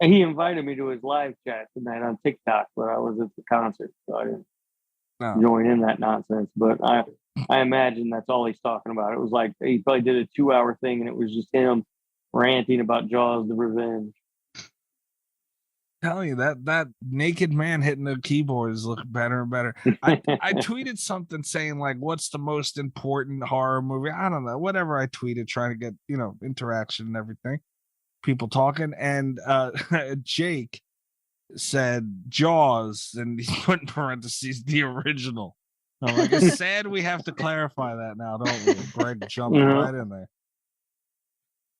And he invited me to his live chat tonight on TikTok, but I was at the concert, so I didn't join in that nonsense. But I imagine that's all he's talking about. It was like he probably did a 2-hour thing, and it was just him ranting about Jaws the Revenge.
Tell you that naked man hitting the keyboard is looking better and better. I tweeted something saying like, "What's the most important horror movie?" I don't know, whatever I tweeted, trying to get interaction and everything, people talking. And Jake said Jaws, and he put in parentheses the original. I'm like, it's sad we have to clarify that now, don't we? Greg jumped right in there.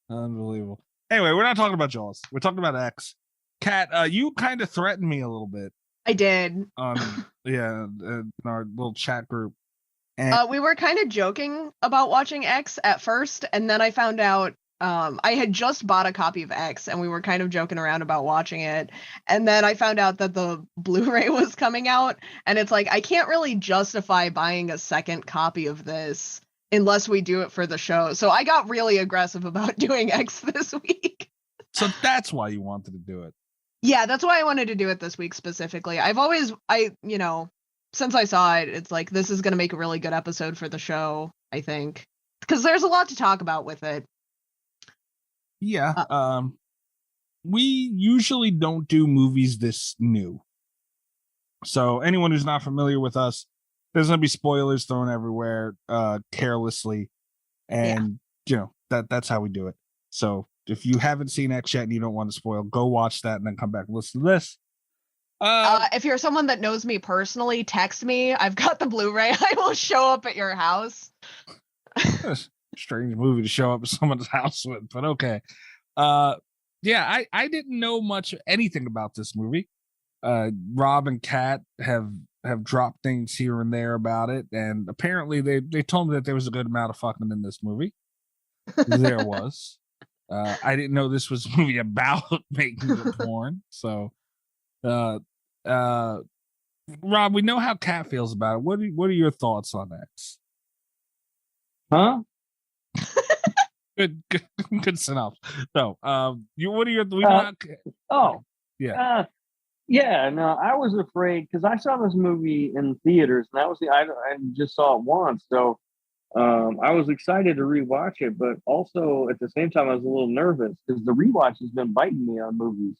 Unbelievable. Anyway, we're not talking about Jaws. We're talking about X. Kat, you kind of threatened me a little bit.
I did.
In our little chat group. And
we were kind of joking about watching X at first, and then I found out I had just bought a copy of X, and we were kind of joking around about watching it. And then I found out that the Blu-ray was coming out, and it's like, I can't really justify buying a second copy of this unless we do it for the show. So I got really aggressive about doing X this week.
So that's why you wanted to do it.
Yeah, that's why I wanted to do it this week specifically. Since I saw it, it's like, this is going to make a really good episode for the show, I think. Because there's a lot to talk about with it.
Yeah. We usually don't do movies this new. So anyone who's not familiar with us, there's going to be spoilers thrown everywhere carelessly. And, that's how we do it. So if you haven't seen X yet and you don't want to spoil, go watch that and then come back and listen to this.
If you're someone that knows me personally, text me. I've got the Blu-ray. I will show up at your house.
Strange movie to show up at someone's house with, but okay. I didn't know anything about this movie. Rob and Kat have dropped things here and there about it, and apparently they told me that there was a good amount of fucking in this movie. There was. I didn't know this was a movie about making the porn. So, Rob, we know how Kat feels about it. What are your thoughts on that?
Huh?
Good synopsis. No, what are your?
I was afraid because I saw this movie in theaters, and I just saw it once, so. I was excited to rewatch it, but also at the same time, I was a little nervous because the rewatch has been biting me on movies.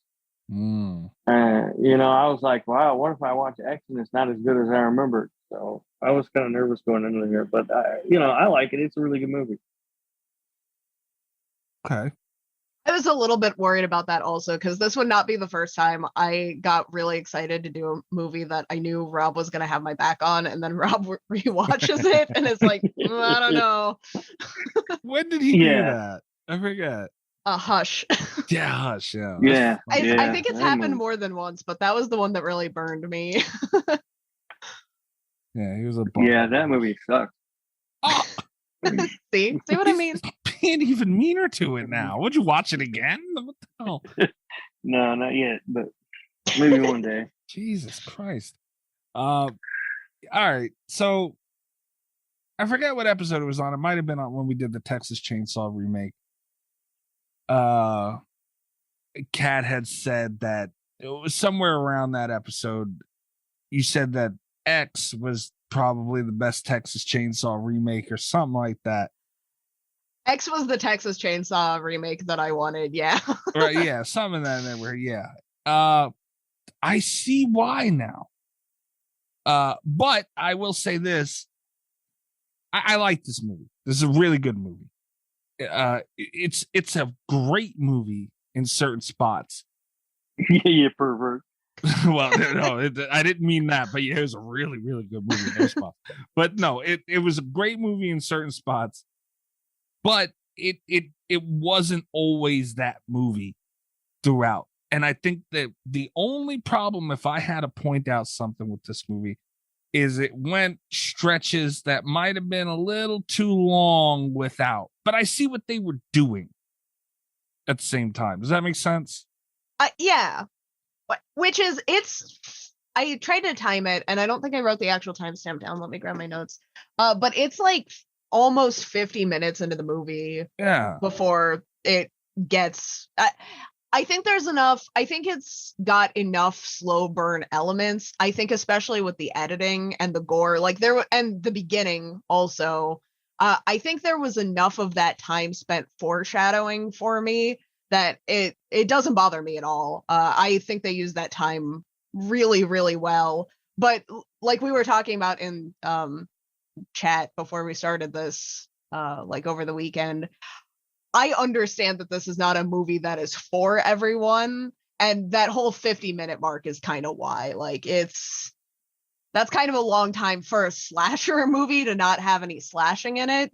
I was like, wow, what if I watch X and it's not as good as I remember? So I was kind of nervous going into here, but I like it. It's a really good movie.
Okay.
I was a little bit worried about that also, because this would not be the first time I got really excited to do a movie that I knew Rob was going to have my back on, and then Rob rewatches it, and it's like, I don't know.
When did he do that? I forget.
Hush.
Yeah, Hush. Yeah.
Yeah.
I think it's happened more than once, but that was the one that really burned me.
Yeah, he was a bum.
Yeah, that movie sucked.
Oh,
See what I mean?
being even meaner to it now. Would you watch it again? What the hell?
No, not yet, but maybe one day.
Jesus Christ. All right. So I forget what episode it was on. It might have been on when we did the Texas Chainsaw remake. Kat had said that it was somewhere around that episode. You said that X was probably the best Texas Chainsaw remake or something like that.
X was the Texas Chainsaw remake that I wanted. Yeah.
Right? Yeah, something that where yeah. I see why now. But I will say this: I like this movie. This is a really good movie. It's a great movie in certain spots.
You pervert.
Well, no, I didn't mean that, but yeah, it was a really, really good movie in those spots. But no, it was a great movie in certain spots, but it wasn't always that movie throughout. And I think that the only problem, if I had to point out something with this movie, is it went stretches that might have been a little too long without. But I see what they were doing at the same time. Does that make sense?
Yeah. Which is, I tried to time it, and I don't think I wrote the actual timestamp down. Let me grab my notes. But it's like almost 50 minutes into the movie.
Yeah.
Before it gets. I think there's enough. I think it's got enough slow burn elements. I think especially with the editing and the gore, like and the beginning also. I think there was enough of that time spent foreshadowing for me that it doesn't bother me at all. I think they use that time really, really well. But like we were talking about in chat before we started this, like over the weekend, I understand that this is not a movie that is for everyone. And that whole 50-minute mark is kind of why. Like that's kind of a long time for a slasher movie to not have any slashing in it.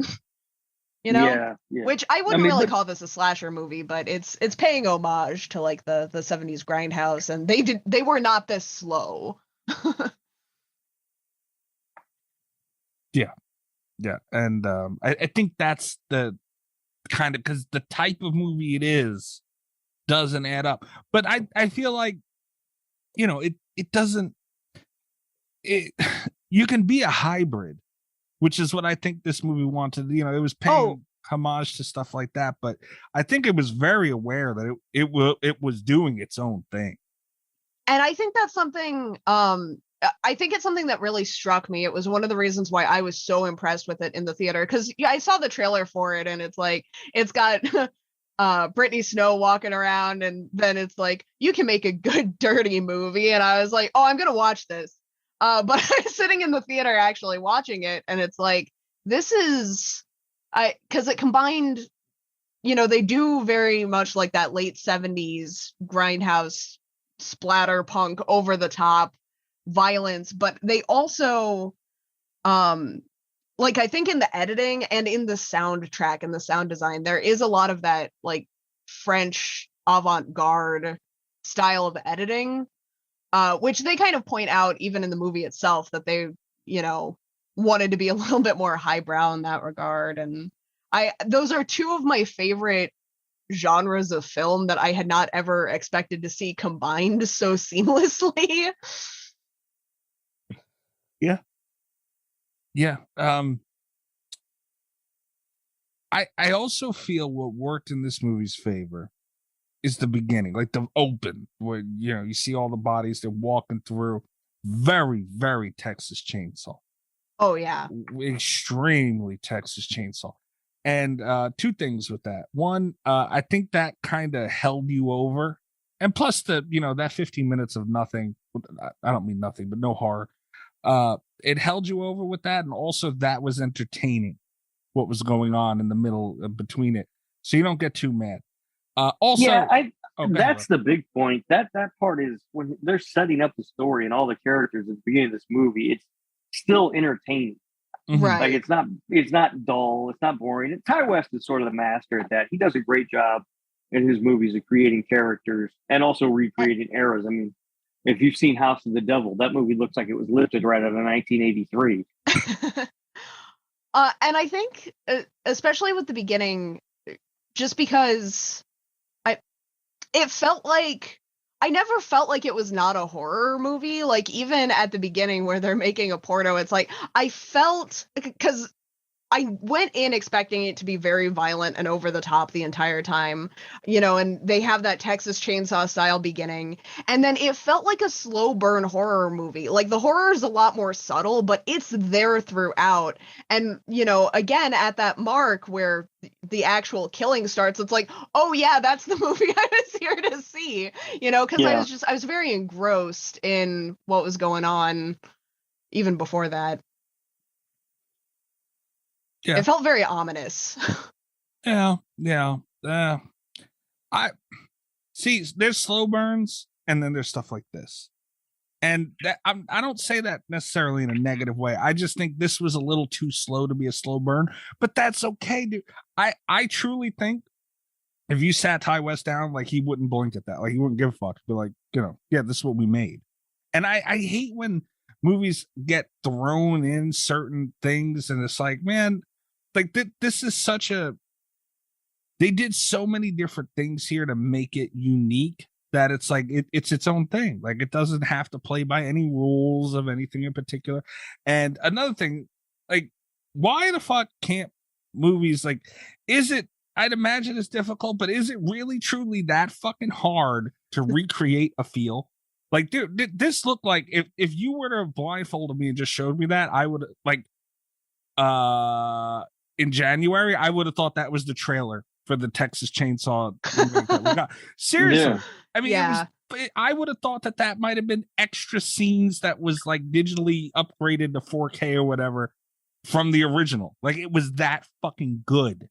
You know,
yeah.
Which I wouldn't really call this a slasher movie, but it's paying homage to like the 70s grindhouse, and they were not this slow.
Yeah, and I think that's the kind of, because the type of movie it is doesn't add up. But I feel like, you know, it doesn't. You can be a hybrid, which is what I think this movie wanted. You know, it was paying homage to stuff like that, but I think it was very aware that it was doing its own thing.
And I think that's something. I think it's something that really struck me. It was one of the reasons why I was so impressed with it in the theater, because I saw the trailer for it, and it's like it's got Brittany Snow walking around, and then it's like you can make a good dirty movie, and I was like, oh, I'm gonna watch this. But I was sitting in the theater actually watching it, and it's like, this is, because it combined, you know, they do very much like that late 70s grindhouse splatter punk over the top violence, but they also, like I think in the editing and in the soundtrack and the sound design, there is a lot of that like French avant-garde style of editing. Which they kind of point out even in the movie itself, that they, you know, wanted to be a little bit more highbrow in that regard. And those are two of my favorite genres of film that I had not ever expected to see combined so seamlessly.
Yeah. I also feel what worked in this movie's favor is the beginning, like the open, where, you know, you see all the bodies they're walking through. Very, very Texas Chainsaw.
Oh yeah,
extremely Texas Chainsaw. And two things with that. One, I think that kind of held you over, and plus the, you know, that 15 minutes of nothing. I don't mean nothing, but no horror. It held you over with that, and also that was entertaining. What was going on in the middle between it, so you don't get too mad. Also,
yeah, that's the big point. That part is when they're setting up the story and all the characters at the beginning of this movie, it's still entertaining.
Right.
Like it's not dull, it's not boring. And Ty West is sort of the master at that. He does a great job in his movies of creating characters and also recreating eras. I mean, If you've seen House of the Devil, that movie looks like it was lifted right out of 1983.
And I think, especially with the beginning, just because it felt like I never felt like it was not a horror movie. Like, even at the beginning where they're making a porno, it's like I felt, because I went in expecting it to be very violent and over the top the entire time, and they have that Texas Chainsaw style beginning. And then it felt like a slow burn horror movie. Like, the horror is a lot more subtle, but it's there throughout. And, again, at that mark where the actual killing starts, it's like, oh yeah, that's the movie I was here to see, because I was very engrossed in what was going on even before that.
Yeah.
It felt very ominous.
Yeah. I see. There's slow burns, and then there's stuff like this, and I don't say that necessarily in a negative way. I just think this was a little too slow to be a slow burn, but that's okay, dude. I truly think if you sat Ty West down, like, he wouldn't blink at that. Like, he wouldn't give a fuck. Be like, yeah, this is what we made. And I hate when movies get thrown in certain things, and it's like, man. Like, this is they did so many different things here to make it unique that it's like it's its own thing. Like, it doesn't have to play by any rules of anything in particular. And another thing, like, why the fuck can't movies, like, I'd imagine it's difficult, but is it really truly that fucking hard to recreate a feel? Like, dude, this looked like if you were to have blindfolded me and just showed me that, I would, like, in January, I would have thought that was the trailer for the Texas Chainsaw remake that we got. Seriously.
Yeah.
I mean, I would have thought that might have been extra scenes that was, like, digitally upgraded to 4K or whatever from the original. Like, it was that fucking good.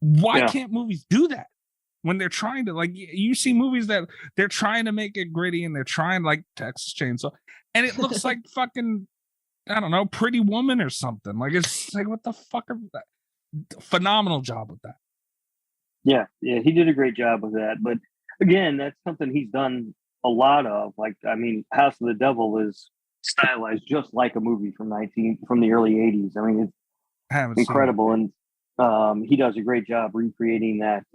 Why can't movies do that when they're trying to, like, you see movies that they're trying to make it gritty and they're trying, like Texas Chainsaw, and it looks like fucking, I don't know, Pretty Woman or something. Like, it's like, what the fuck? Phenomenal job with that.
Yeah, he did a great job with that. But again, that's something he's done a lot of. Like, I mean, House of the Devil is stylized just like a movie from the early 80s. I mean, it's incredible, and he does a great job recreating that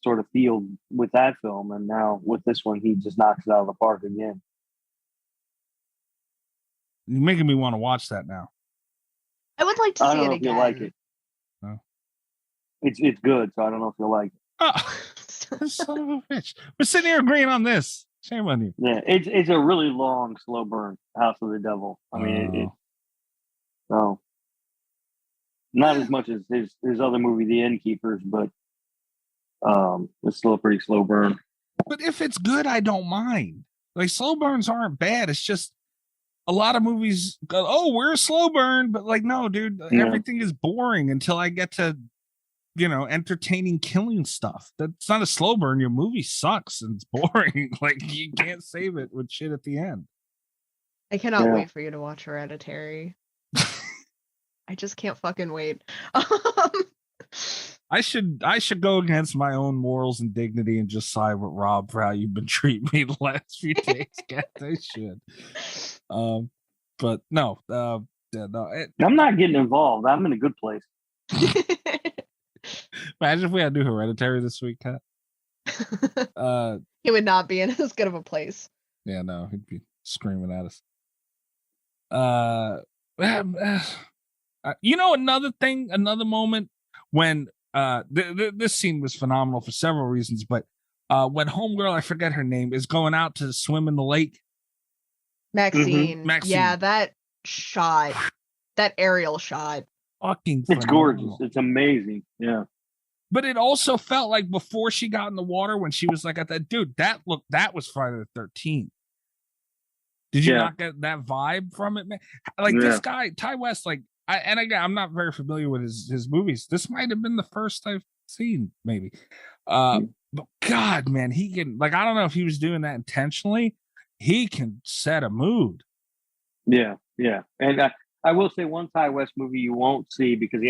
sort of feel with that film. And now with this one, he just knocks it out of the park again.
You're making me want to watch that now.
I would like to see it again. I don't know if you'll like it.
Oh.
It's good, so I don't know if you'll like it.
Oh, son of a bitch. We're sitting here agreeing on this. Shame on you.
Yeah, it's a really long, slow burn, House of the Devil. I mean, so not as much as his other movie, The Innkeepers, but it's still a pretty slow burn.
But if it's good, I don't mind. Like, slow burns aren't bad. It's just a lot of movies go, oh, we're a slow burn, but, like, no, dude, everything is boring until I get to, entertaining killing stuff. That's not a slow burn. Your movie sucks and it's boring. Like, you can't save it with shit at the end.
I cannot wait for you to watch Hereditary. I just can't fucking wait.
I should go against my own morals and dignity and just side with Rob for how you've been treating me the last few days. I should. But no, no.
I'm not getting involved. I'm in a good place.
Imagine if we had to do Hereditary this week, Kat.
He would not be in as good of a place.
Yeah, no, he'd be screaming at us. Another moment when this scene was phenomenal for several reasons, but when homegirl, I forget her name, is going out to swim in the lake.
Maxine.
Mm-hmm. Maxine.
Yeah, that shot, that aerial shot.
Fucking
it's gorgeous. It's amazing. Yeah.
But it also felt like before she got in the water, when she was like at that, dude, that was Friday the 13th. Did you not get that vibe from it, man? Like, this guy, Ty West, like, I'm not very familiar with his movies. This might have been the first I've seen, maybe. But God, man, he can, like, I don't know if he was doing that intentionally. He can set a mood.
Yeah. And I will say one Ty West movie you won't see because he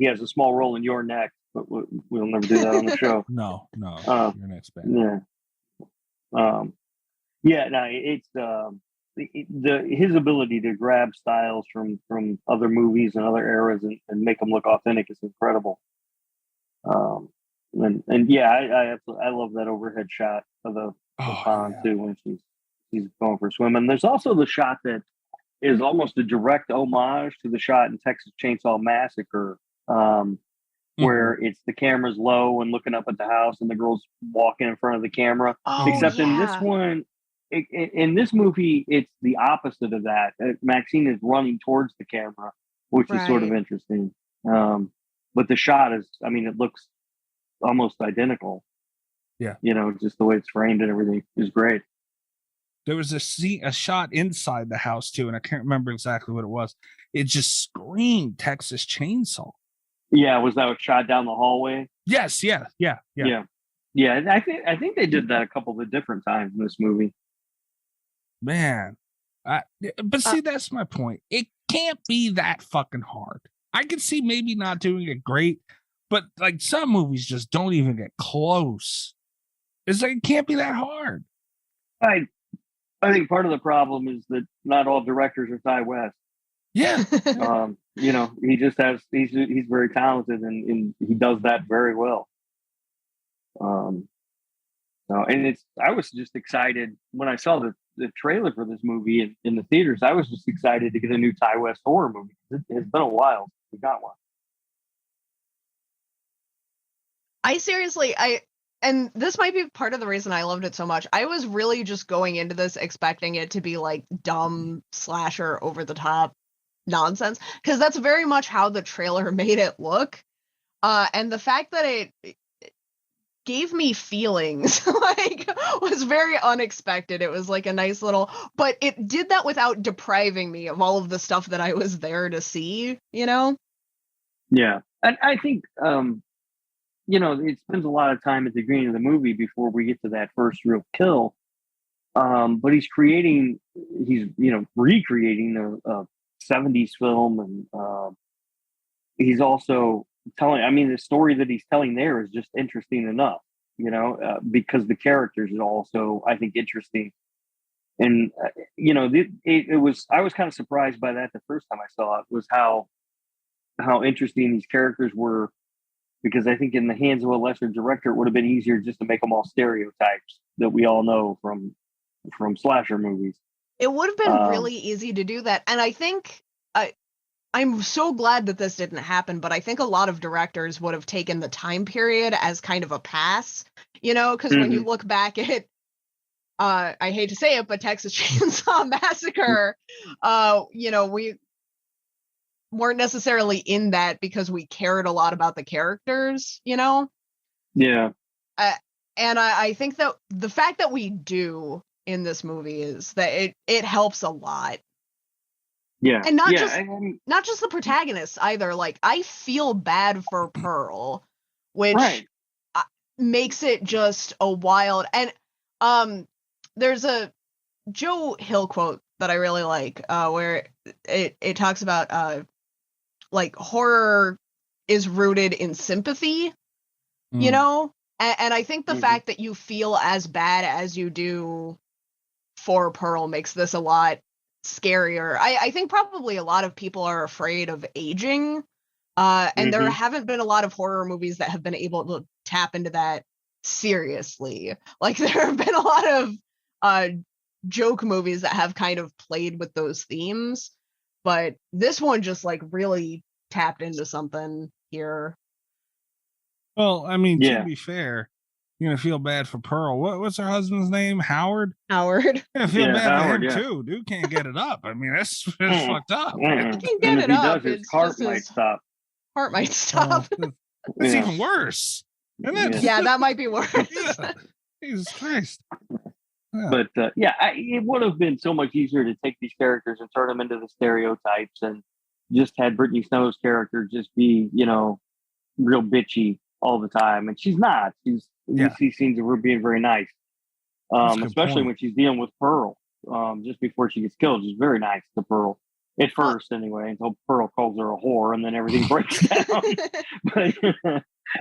has a small role in Your Next, but we'll never do that on the show.
No, Your Next band.
Yeah. Yeah, no, it's his ability to grab styles from other movies and other eras and make them look authentic is incredible. And yeah, I love that overhead shot of the pond too when she's going for a swim. And there's also the shot that is almost a direct homage to the shot in Texas Chainsaw Massacre, where it's the camera's low and looking up at the house and the girl's walking in front of the camera. Except in this one, in this movie, it's the opposite of that. Maxine is running towards the camera, which is sort of interesting. But the shot is, I mean, it looks almost identical.
Yeah.
You know, just the way it's framed and everything is great.
There was a shot inside the house too, and I can't remember exactly what it was. It just screamed Texas Chainsaw.
Yeah, was that a shot down the hallway?
Yes, yeah.
And I think they did that a couple of different times in this movie.
Man, but see, that's my point. It can't be that fucking hard. I can see maybe not doing it great, but like some movies just don't even get close. It's like it can't be that hard.
I think part of the problem is that not all directors are Ty West.
Yeah.
You know, he just has, he's very talented and he does that very well. And I was just excited when I saw the trailer for this movie in the theaters. I was just excited to get a new Ty West horror movie. It has been a while since we got one.
And this might be part of the reason I loved it so much. I was really just going into this expecting it to be like dumb slasher over the top nonsense, because that's very much how the trailer made it look. And the fact that it gave me feelings like was very unexpected. It was like a nice little, but it did that without depriving me of all of the stuff that I was there to see, you know?
Yeah. And I think, you know, it spends a lot of time at the beginning of the movie before we get to that first real kill. But he's recreating a 70s film. And he's also telling, I mean, the story that he's telling there is just interesting enough, you know, because the characters are also, I think, interesting. And, you know, I was kind of surprised by that the first time I saw it, was how interesting these characters were. Because I think in the hands of a lesser director, it would have been easier just to make them all stereotypes that we all know from slasher movies.
It would have been really easy to do that. And I think I'm so glad that this didn't happen, but I think a lot of directors would have taken the time period as kind of a pass, you know, because when you look back at, I hate to say it, but Texas Chainsaw Massacre, you know, we weren't necessarily in that because we cared a lot about the characters, you know?
Yeah.
And I think that the fact that we do in this movie is that it helps a lot.
Yeah.
And not just the protagonist either. Like, I feel bad for Pearl, which makes it just a wild, and there's a Joe Hill quote that I really like, where it talks about like horror is rooted in sympathy, you know? And I think the fact that you feel as bad as you do for Pearl makes this a lot scarier. I think probably a lot of people are afraid of aging. And there haven't been a lot of horror movies that have been able to tap into that seriously. Like, there have been a lot of joke movies that have kind of played with those themes. But this one just like really tapped into something here.
Well, I mean, to be fair, you're gonna feel bad for Pearl. What's her husband's name? Howard.
Howard.
I feel bad for him too. Dude can't get it up. I mean, that's fucked up.
He can get it up.
His heart might stop.
Heart might stop.
That's even worse.
Yeah, that might be worse.
Yeah. Jesus Christ. Yeah.
But it would have been so much easier to take these characters and turn them into the stereotypes, and just had Brittany Snow's character just be, you know, real bitchy all the time. And she's not. We see scenes of her being very nice, especially when she's dealing with Pearl just before she gets killed. She's very nice to Pearl at first, anyway, until Pearl calls her a whore, and then everything breaks down.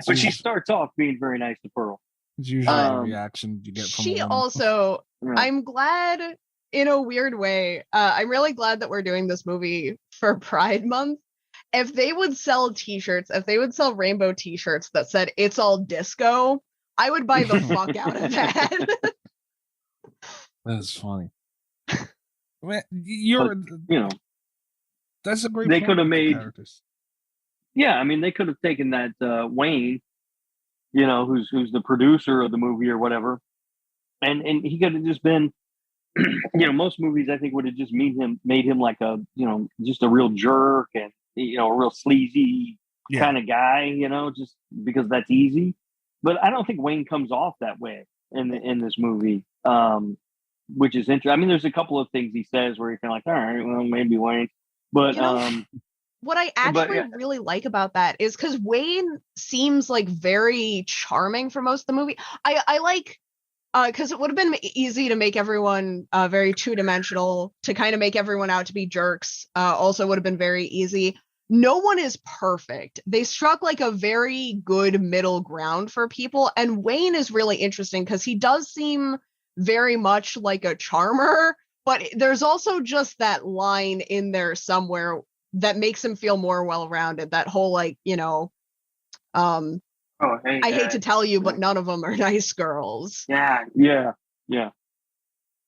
But she starts off being very nice to Pearl.
It's usually the reaction you get from
She
a woman.
also,
Yeah.
I'm glad in a weird way. I'm really glad that we're doing this movie for Pride Month. If they would sell t-shirts, if they would sell rainbow t-shirts that said "It's all disco," I would buy the fuck out of that.
That's funny. Man, that's a great
They
point
could have
with the
made-
characters.
Yeah, I mean, they could have taken that Wayne, who's the producer of the movie or whatever, and he could have just been, most movies I think would have just made him like a, just a real jerk and a real sleazy kind of guy, just because that's easy. But I don't think Wayne comes off that way in this movie, which is interesting. I mean, there's a couple of things he says where you're kind of like, all right, well, maybe Wayne, but
what I actually really like about that is because Wayne seems like very charming for most of the movie. I like, because it would have been easy to make everyone very two-dimensional, to kind of make everyone out to be jerks. Also would have been very easy. No one is perfect. They struck like a very good middle ground for people. And Wayne is really interesting because he does seem very much like a charmer, but there's also just that line in there somewhere that makes him feel more well-rounded. That whole I hate to tell you, but none of them are nice girls.
Yeah.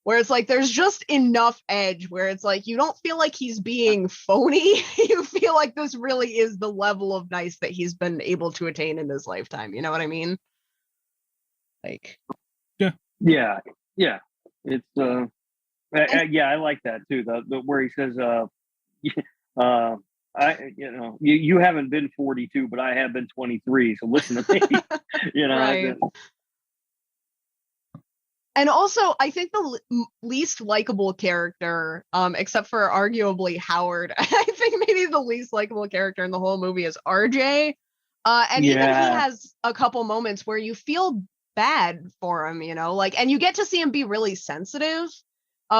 Where it's like there's just enough edge where it's like you don't feel like he's being phony. You feel like this really is the level of nice that he's been able to attain in his lifetime. You know what I mean? Like,
yeah. It's I like that too. The where he says, you haven't been 42, but I have been 23. So listen to me.
Right. And also, I think the least likable character, except for arguably Howard, I think maybe the least likable character in the whole movie is RJ. And even he has a couple moments where you feel bad for him, and you get to see him be really sensitive,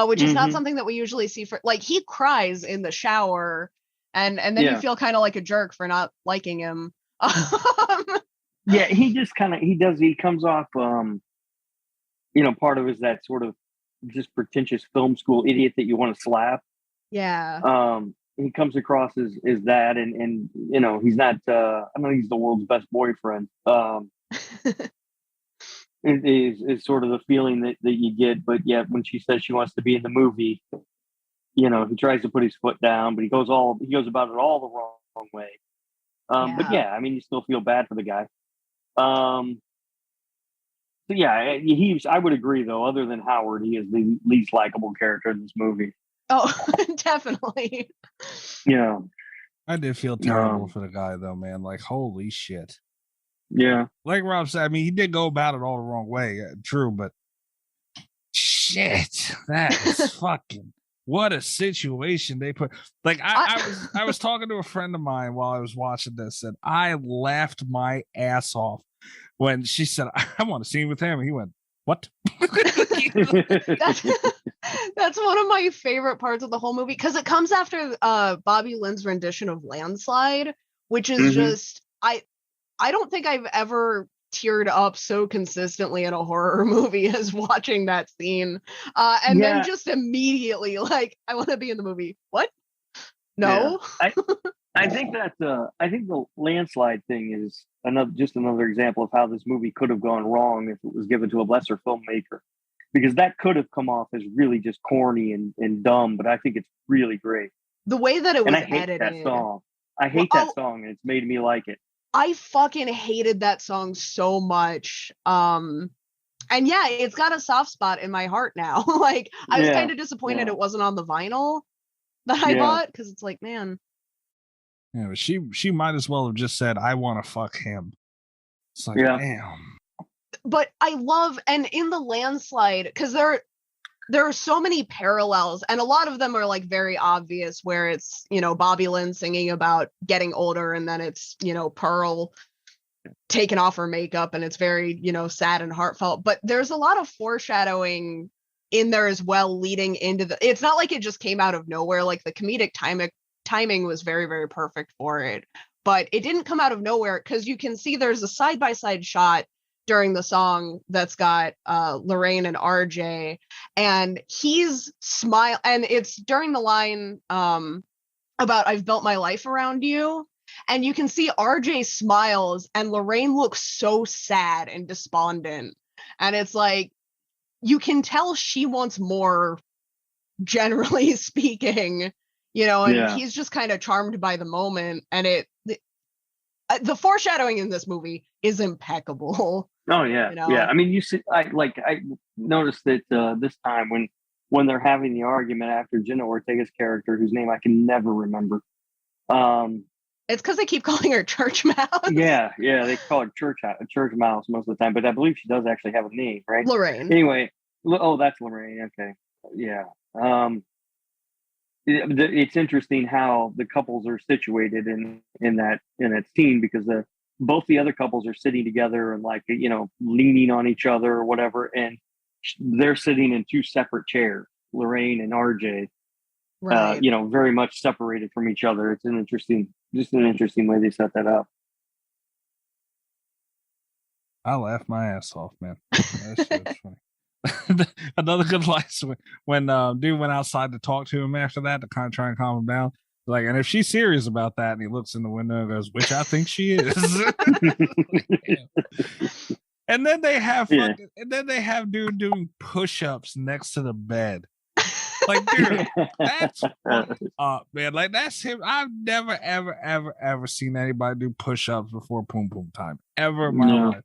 which is not something that we usually see for, like, he cries in the shower and then you feel kind of like a jerk for not liking him.
Yeah, he just he comes off, part of is that sort of just pretentious film school idiot that you want to slap.
Yeah.
He comes across as that, and he's not, I don't think he's the world's best boyfriend. Is sort of the feeling that you get, but yet when she says she wants to be in the movie, he tries to put his foot down, but he goes about it all the wrong way. But yeah, I mean, you still feel bad for the guy. So yeah, I would agree though, other than Howard, he is the least likable character in this movie.
Oh, definitely.
Yeah.
I did feel terrible for the guy though, man. Like, holy shit.
Yeah.
Like Rob said, I mean, he did go about it all the wrong way. True, but shit, that is fucking, what a situation they put. Like, I was talking to a friend of mine while I was watching this, and I laughed my ass off when she said, I want to scene with him. And he went, what?
That's one of my favorite parts of the whole movie, because it comes after Bobby Lynn's rendition of Landslide, which is just, I don't think I've ever teared up so consistently in a horror movie as watching that scene. And then just immediately, like, I want to be in the movie. What? No.
Yeah. I think the Landslide thing is another example of how this movie could have gone wrong if it was given to a lesser filmmaker, because that could have come off as really just corny and dumb, but I think it's really great.
The way that it was
edited.
edited.
That song. I hate that song, and it's made me like it.
I fucking hated that song so much. And yeah, it's got a soft spot in my heart now. Like, I was kind of disappointed it wasn't on the vinyl that I bought, because it's like, man.
Yeah, but she might as well have just said, I want to fuck him. It's like, damn.
But I love, and in the Landslide, because there are so many parallels, and a lot of them are like very obvious, where it's, Bobby Lynn singing about getting older, and then it's, Pearl taking off her makeup, and it's very, sad and heartfelt. But there's a lot of foreshadowing in there as well, leading into it's not like it just came out of nowhere. Like, the comedic timing was very, very perfect for it, but it didn't come out of nowhere, because you can see there's a side-by-side shot during the song that's got Lorraine and RJ, and he's smile, and it's during the line about I've built my life around you, and you can see RJ smiles and Lorraine looks so sad and despondent, and it's like you can tell she wants more, generally speaking, and he's just kind of charmed by the moment, and the foreshadowing in this movie is impeccable.
Oh yeah, yeah. I mean, you see, I noticed that this time when they're having the argument after Jenna Ortega's character, whose name I can never remember.
It's because they keep calling her Church Mouse.
Yeah, they call her Church Mouse most of the time, but I believe she does actually have a name, right?
Lorraine.
Anyway, that's Lorraine. Okay, yeah. It's interesting how the couples are situated in that scene, because both the other couples are sitting together and leaning on each other or whatever, and they're sitting in two separate chairs, Lorraine and RJ,
right.
Very much separated from each other. It's an interesting way they set that up.
I laughed my ass off, man. That shit was funny. Another good line when dude went outside to talk to him after that to kind of try and calm him down. Like, and if she's serious about that, and he looks in the window and goes, "Which I think she is." And then they have dude doing push-ups next to the bed. Like, dude, that's man. Like, that's him. I've never, ever seen anybody do push-ups before Poom Poom time ever in my life.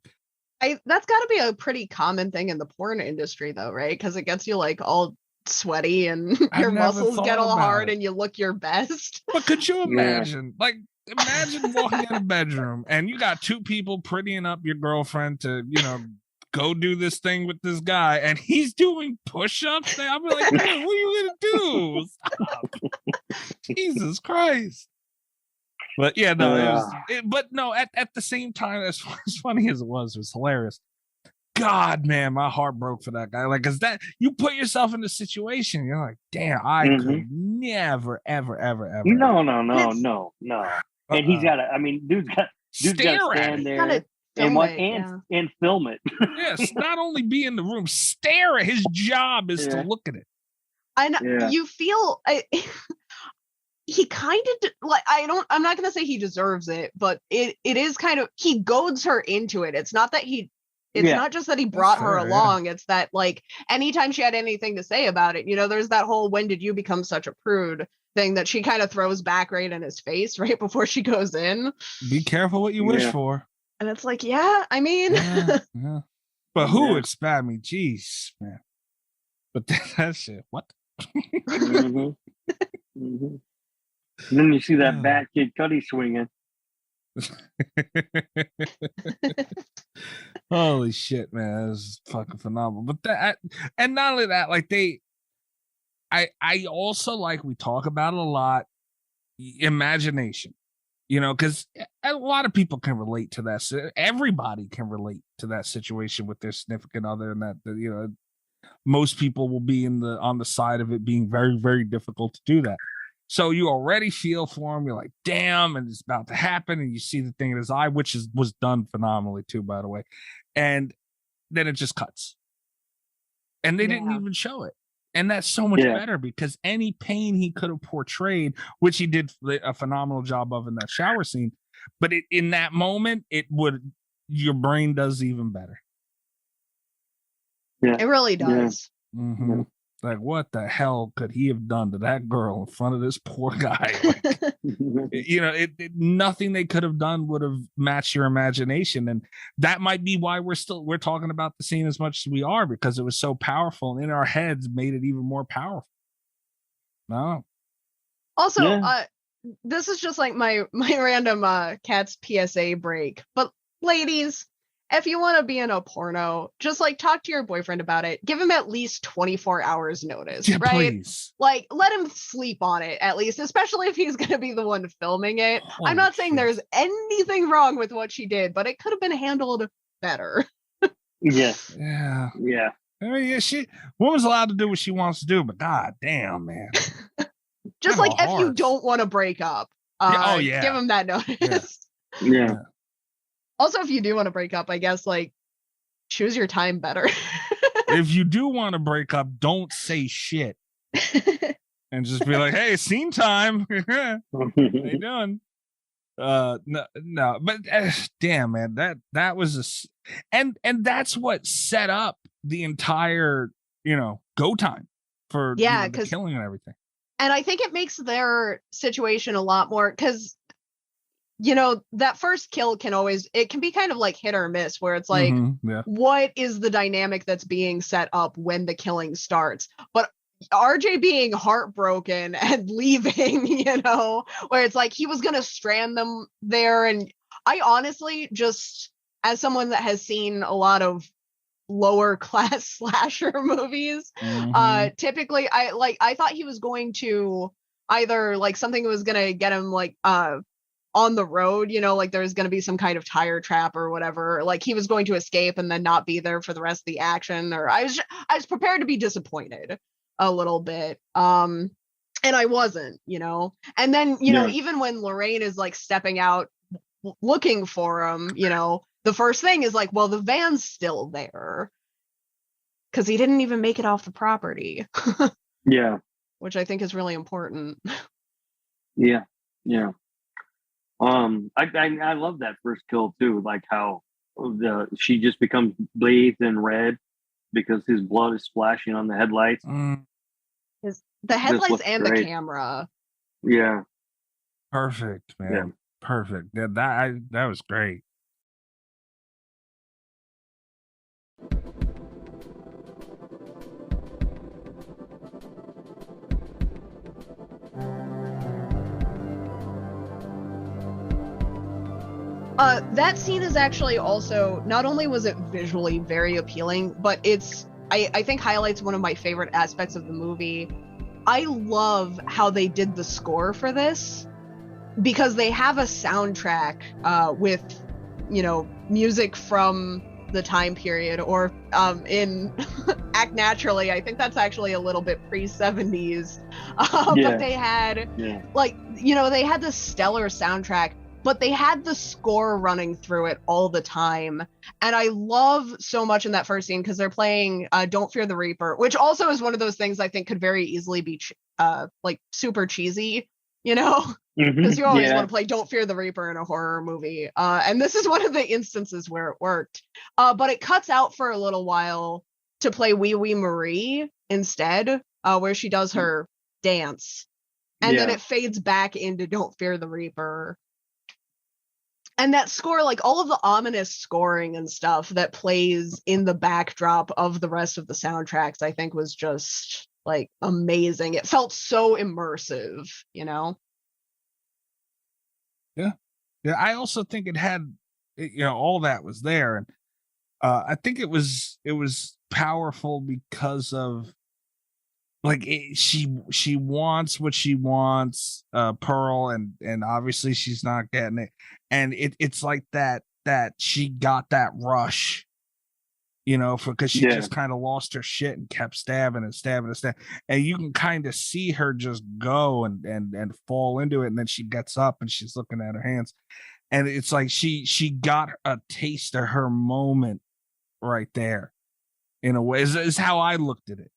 That's got to be a pretty common thing in the porn industry, though, right? Because it gets you like all sweaty and your muscles get all hard and you look your best.
But could you imagine? Like, imagine walking in a bedroom and you got two people prettying up your girlfriend to, go do this thing with this guy, and he's doing push-ups. I'll be like, what are you gonna do? Stop. Jesus Christ. But yeah, no, at the same time, as funny as it was hilarious. God, man, my heart broke for that guy. Like, cause that you put yourself in the situation, you're like, damn, I could never, ever.
No. And he's got dude's got to stand there and film it.
Yes, not only be in the room, stare at his job is to look at it.
And you feel he kind of I'm not gonna say he deserves it, but it is kind of, he goads her into it. It's not not just that he brought her along. It's that, like, anytime she had anything to say about it, there's that whole "when did you become such a prude" thing that she kind of throws back right in his face right before she goes in.
Be careful what you wish for.
And it's like, I mean,
but who expect me? Jeez, man. But that shit, what?
And then you see that bad kid Cuddy swinging.
Holy shit, man, this is fucking phenomenal. But that, and not only that, like I also, like, we talk about it a lot, imagination, because a lot of people can relate to that. Everybody can relate to that situation with their significant other, and that most people will be on the side of it being very, very difficult to do that. So you already feel for him. You're like, damn, and it's about to happen. And you see the thing in his eye, which was done phenomenally too, by the way. And then it just cuts. And they didn't even show it. And that's so much better, because any pain he could have portrayed, which he did a phenomenal job of in that shower scene, but in that moment, your brain does even better.
Yeah, it really does.
Yeah. Mm-hmm. Like, what the hell could he have done to that girl in front of this poor guy? Like, nothing they could have done would have matched your imagination. And that might be why we're talking about the scene as much as we are, because it was so powerful, and in our heads made it even more powerful. No.
Also, this is just like my random Cats PSA break. But ladies, if you want to be in a porno, just like talk to your boyfriend about it. Give him at least 24 hours notice, right?
Please.
Like, let him sleep on it at least, especially if he's going to be the one filming it. I'm not saying there's anything wrong with what she did, but it could have been handled better.
Yes.
Yeah.
Yeah.
I mean, woman's allowed to do what she wants to do, but god damn, man.
Just like if you don't want to break up, give him that notice.
Yeah.
Also, if you do want to break up, I guess, like, choose your time better.
If you do want to break up, don't say shit. And just be like, hey, scene time. How you doing? No, but damn, man, that was and that's what set up the entire, go time for the killing and everything.
And I think it makes their situation a lot more, because that first kill it can be kind of like hit or miss, where it's like, what is the dynamic that's being set up when the killing starts? But RJ being heartbroken and leaving, where it's like he was going to strand them there. And I honestly, just as someone that has seen a lot of lower class slasher movies, typically I thought he was going to either like something was going to get him like on the road, like there was going to be some kind of tire trap or whatever, like he was going to escape and then not be there for the rest of the action, or I was prepared to be disappointed a little bit, and I wasn't, and then even when Lorraine is like stepping out looking for him, the first thing is like, well, the van's still there because he didn't even make it off the property.
Yeah,
which I think is really important.
Yeah. I love that first kill too, like how she just becomes bathed in red because his blood is splashing on the headlights.
The headlights and great. The camera.
Yeah.
Perfect, man. Yeah. Perfect. Yeah, that was great.
That scene is actually also, not only was it visually very appealing, but I think highlights one of my favorite aspects of the movie. I love how they did the score for this, because they have a soundtrack with, music from the time period, or in Act Naturally, I think that's actually a little bit pre-70s. But they had, they had this stellar soundtrack, but they had the score running through it all the time. And I love so much in that first scene, because they're playing Don't Fear the Reaper, which also is one of those things I think could very easily be like super cheesy, because you always want to play Don't Fear the Reaper in a horror movie. And this is one of the instances where it worked. But it cuts out for a little while to play Wee Wee Marie instead, where she does her dance. And then it fades back into Don't Fear the Reaper. And that score, like all of the ominous scoring and stuff that plays in the backdrop of the rest of the soundtracks, I think was just like amazing. It felt so immersive,
Yeah. Yeah. I also think it had, all that was there. And I think it was powerful because of like she wants what she wants, Pearl, and obviously she's not getting it, and it's like that she got that rush, because she just kind of lost her shit and kept stabbing, and you can kind of see her just go and fall into it, and then she gets up and she's looking at her hands, and it's like she got a taste of her moment right there, in a way, is how I looked at it.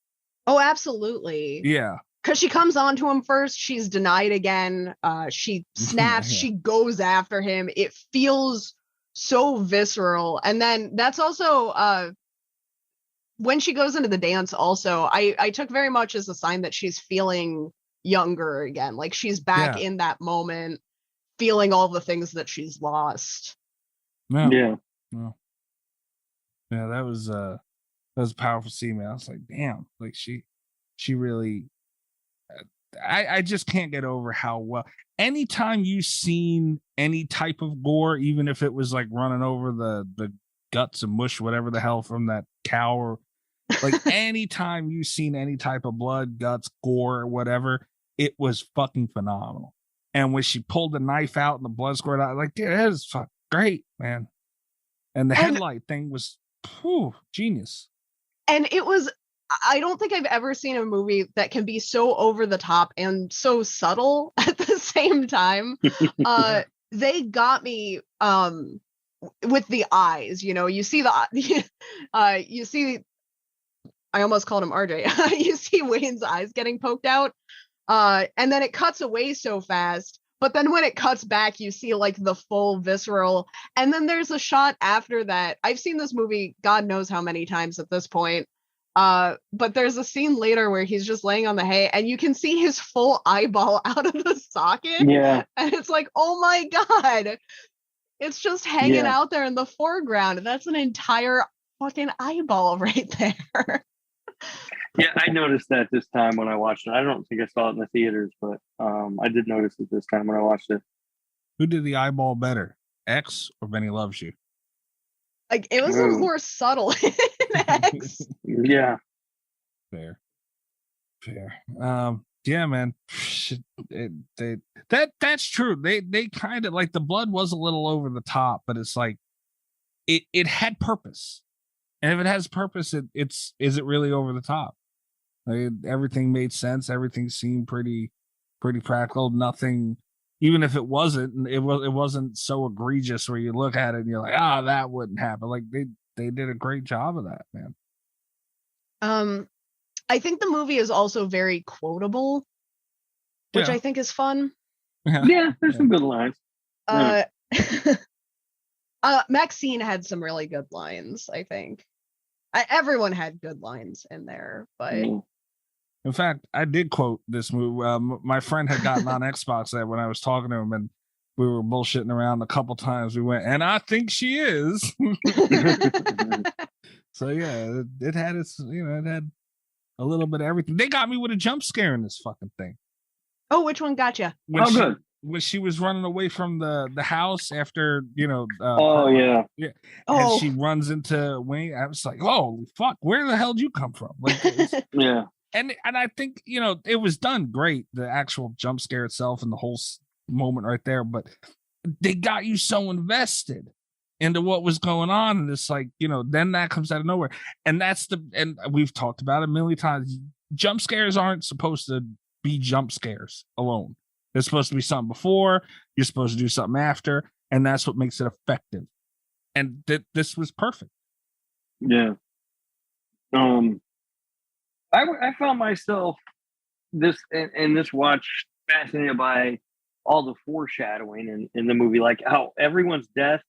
Oh, absolutely.
Yeah.
Because she comes on to him first. She's denied again. She snaps. She goes after him. It feels so visceral. And then that's also when she goes into the dance also, I took very much as a sign that she's feeling younger again. Like she's back in that moment, feeling all the things that she's lost.
Yeah. Yeah, that was a powerful scene, man. I was like, damn, like she really, I just can't get over how well, anytime you've seen any type of gore, even if it was like running over the guts and mush, whatever the hell from that cow, or like anytime you've seen any type of blood, guts, gore, or whatever, it was fucking phenomenal. And when she pulled the knife out and the blood squirted out, like, dude, that is fucking great, man. And the headlight thing was genius.
And it was, I don't think I've ever seen a movie that can be so over the top and so subtle at the same time. They got me with the eyes, you see you see, I almost called him RJ. You see Wayne's eyes getting poked out, and then it cuts away so fast. But then when it cuts back, you see like the full visceral. And then there's a shot after that. I've seen this movie God knows how many times at this point. But there's a scene later where he's just laying on the hay and you can see his full eyeball out of the socket.
Yeah.
And it's like, oh my God. It's just hanging out there in the foreground. That's an entire fucking eyeball right there.
Yeah, I noticed that this time when I watched it. I don't think I saw it in the theaters, but I did notice it this time when I watched it.
Who did the eyeball better, X or Benny Loves You?
Like, it was more subtle in X.
Yeah.
Fair. Yeah, man. That's true. They kind of like the blood was a little over the top, but it's like it had purpose. And if it has purpose, is it really over the top? Like, everything made sense. Everything seemed pretty practical. Nothing, even if it wasn't, it wasn't so egregious where you look at it and you're like, that wouldn't happen. Like they did a great job of that, man.
I think the movie is also very quotable, which I think is fun.
Yeah, there's some good lines.
Maxine had some really good lines, I think. Everyone had good lines in there, but
in fact, I did quote this movie. My friend had gotten on Xbox that when I was talking to him, and we were bullshitting around a couple times. We went, and I think she is. So yeah, it had its, it had a little bit of everything. They got me with a jump scare in this fucking thing.
Oh, which one got you?
Good.
When she was running away from the house after,
yeah.
And she runs into Wayne. I was like, holy fuck, where the hell did you come from? Like,
yeah.
And I think, it was done great, the actual jump scare itself and the whole moment right there, but they got you so invested into what was going on, and it's like, then that comes out of nowhere. And and we've talked about it a million times. Jump scares aren't supposed to be jump scares alone. There's supposed to be something before, you're supposed to do something after, and that's what makes it effective. And this was perfect.
Yeah. I found myself in this watch fascinated by all the foreshadowing in the movie, like how everyone's death.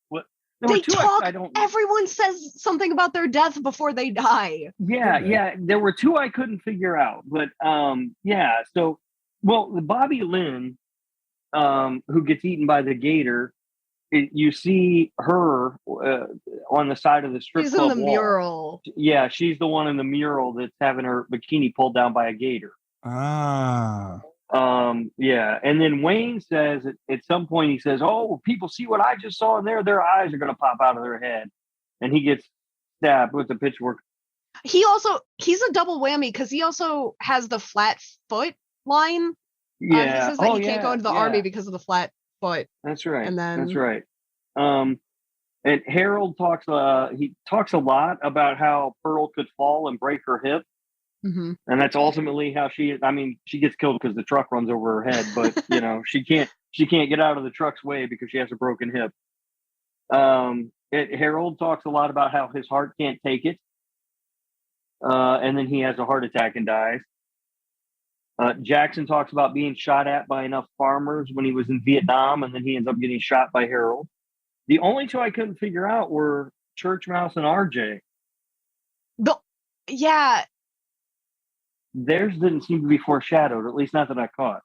They talk. Everyone says something about their death before they die.
Yeah. There were two I couldn't figure out, but So, Bobby Lynn, who gets eaten by the gator, you see her on the side of the strip club.
She's in the mural.
Yeah, she's the one in the mural that's having her bikini pulled down by a gator.
Ah.
Yeah, and then Wayne says at some point, he says, "Oh, people see what I just saw, and their eyes are going to pop out of their head," and he gets stabbed with the pitchfork.
He's a double whammy because he also has the flat foot line.
Yeah,
he says that he can't go into the army because of the flat foot.
That's right.
And then
that's right. And Harold talks. He talks a lot about how Pearl could fall and break her hip.
Mm-hmm.
And that's ultimately how she gets killed because the truck runs over her head, but she can't get out of the truck's way because she has a broken hip. Harold talks a lot about how his heart can't take it. And then he has a heart attack and dies. Jackson talks about being shot at by enough farmers when he was in Vietnam, and then he ends up getting shot by Harold. The only two I couldn't figure out were Church Mouse and RJ. Theirs didn't seem to be foreshadowed, at least not that I caught.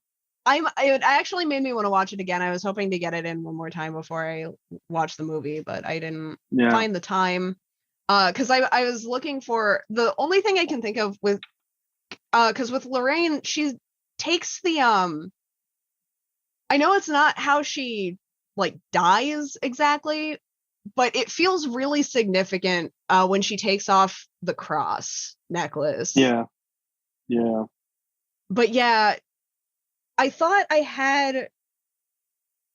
It actually made me want to watch it again. I was hoping to get it in one more time before I watched the movie, but I didn't find the time. Because I was looking for the only thing I can think of with, because with Lorraine, she takes the I know it's not how she dies exactly, but it feels really significant when she takes off the cross necklace.
Yeah.
But yeah, I thought I had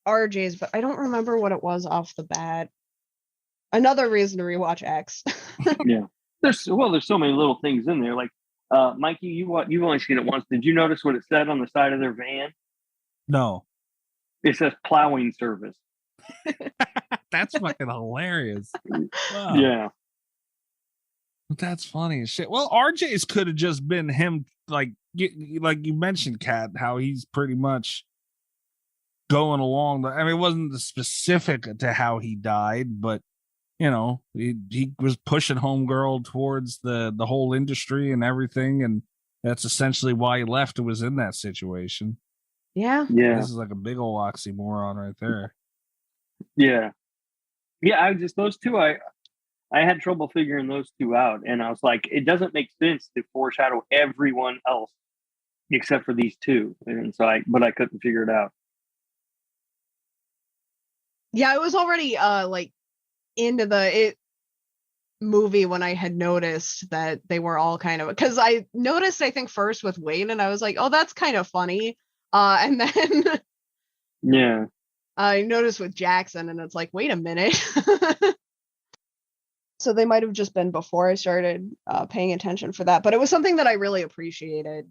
RJ's, but I don't remember what it was off the bat. Another reason to rewatch X.
Yeah. There's so many little things in there. Like Mikey, you've only seen it once. Did you notice what it said on the side of their van?
No.
It says plowing service.
That's fucking hilarious. Wow.
Yeah.
That's funny as shit. Well, RJ's could have just been him, like you mentioned, Kat, how he's pretty much going along. I mean, it wasn't the specific to how he died, but you know, he was pushing Homegirl towards the whole industry and everything, and that's essentially why he left. It was in that situation.
Yeah.
Yeah.
This is like a big old oxymoron right there.
Yeah. Yeah. I just, those two, I had trouble figuring those two out. And I was like, it doesn't make sense to foreshadow everyone else except for these two. And so but I couldn't figure it out.
Yeah, I was already like into the movie when I had noticed that they were all kind of, because I noticed, I think, first with Wayne, and I was like, oh, that's kind of funny. And then
Yeah.
I noticed with Jackson, and it's like, wait a minute. So they might have just been before I started paying attention for that, but it was something that I really appreciated.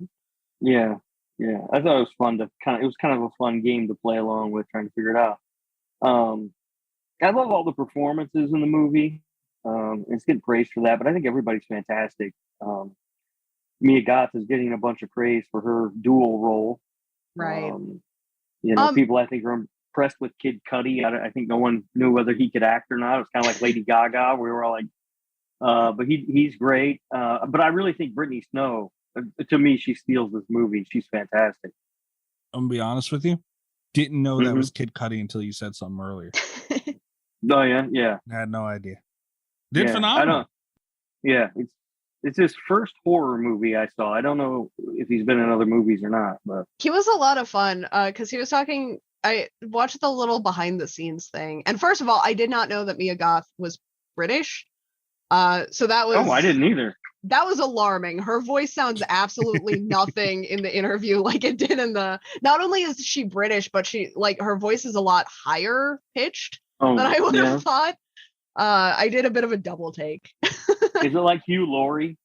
Yeah. Yeah. I thought it was fun to it was kind of a fun game to play along with, trying to figure it out. I love all the performances in the movie. It's getting praised for that, but I think everybody's fantastic. Mia Goth is getting a bunch of praise for her dual role.
Right.
People I think are impressed with Kid Cudi. I think no one knew whether he could act or not. It was kind of like Lady Gaga. We were all like, but he's great. But I really think Brittany Snow, to me, she steals this movie. She's fantastic.
I'm gonna be honest with you. Didn't know that was Kid Cudi until you said something earlier.
Oh yeah.
I had no idea. Did phenomenal.
It's
his first horror movie I saw. I don't know if he's been in other movies or not, but
he was a lot of fun because he was talking. I watched the little behind the scenes thing, and first of all, I did not know that Mia Goth was British. So that was.
Oh, I didn't either.
That was alarming. Her voice sounds absolutely nothing in the interview like it did in the. Not only is she British, but her voice is a lot higher pitched than I would have thought. I did a bit of a double take.
Is it like Hugh Laurie?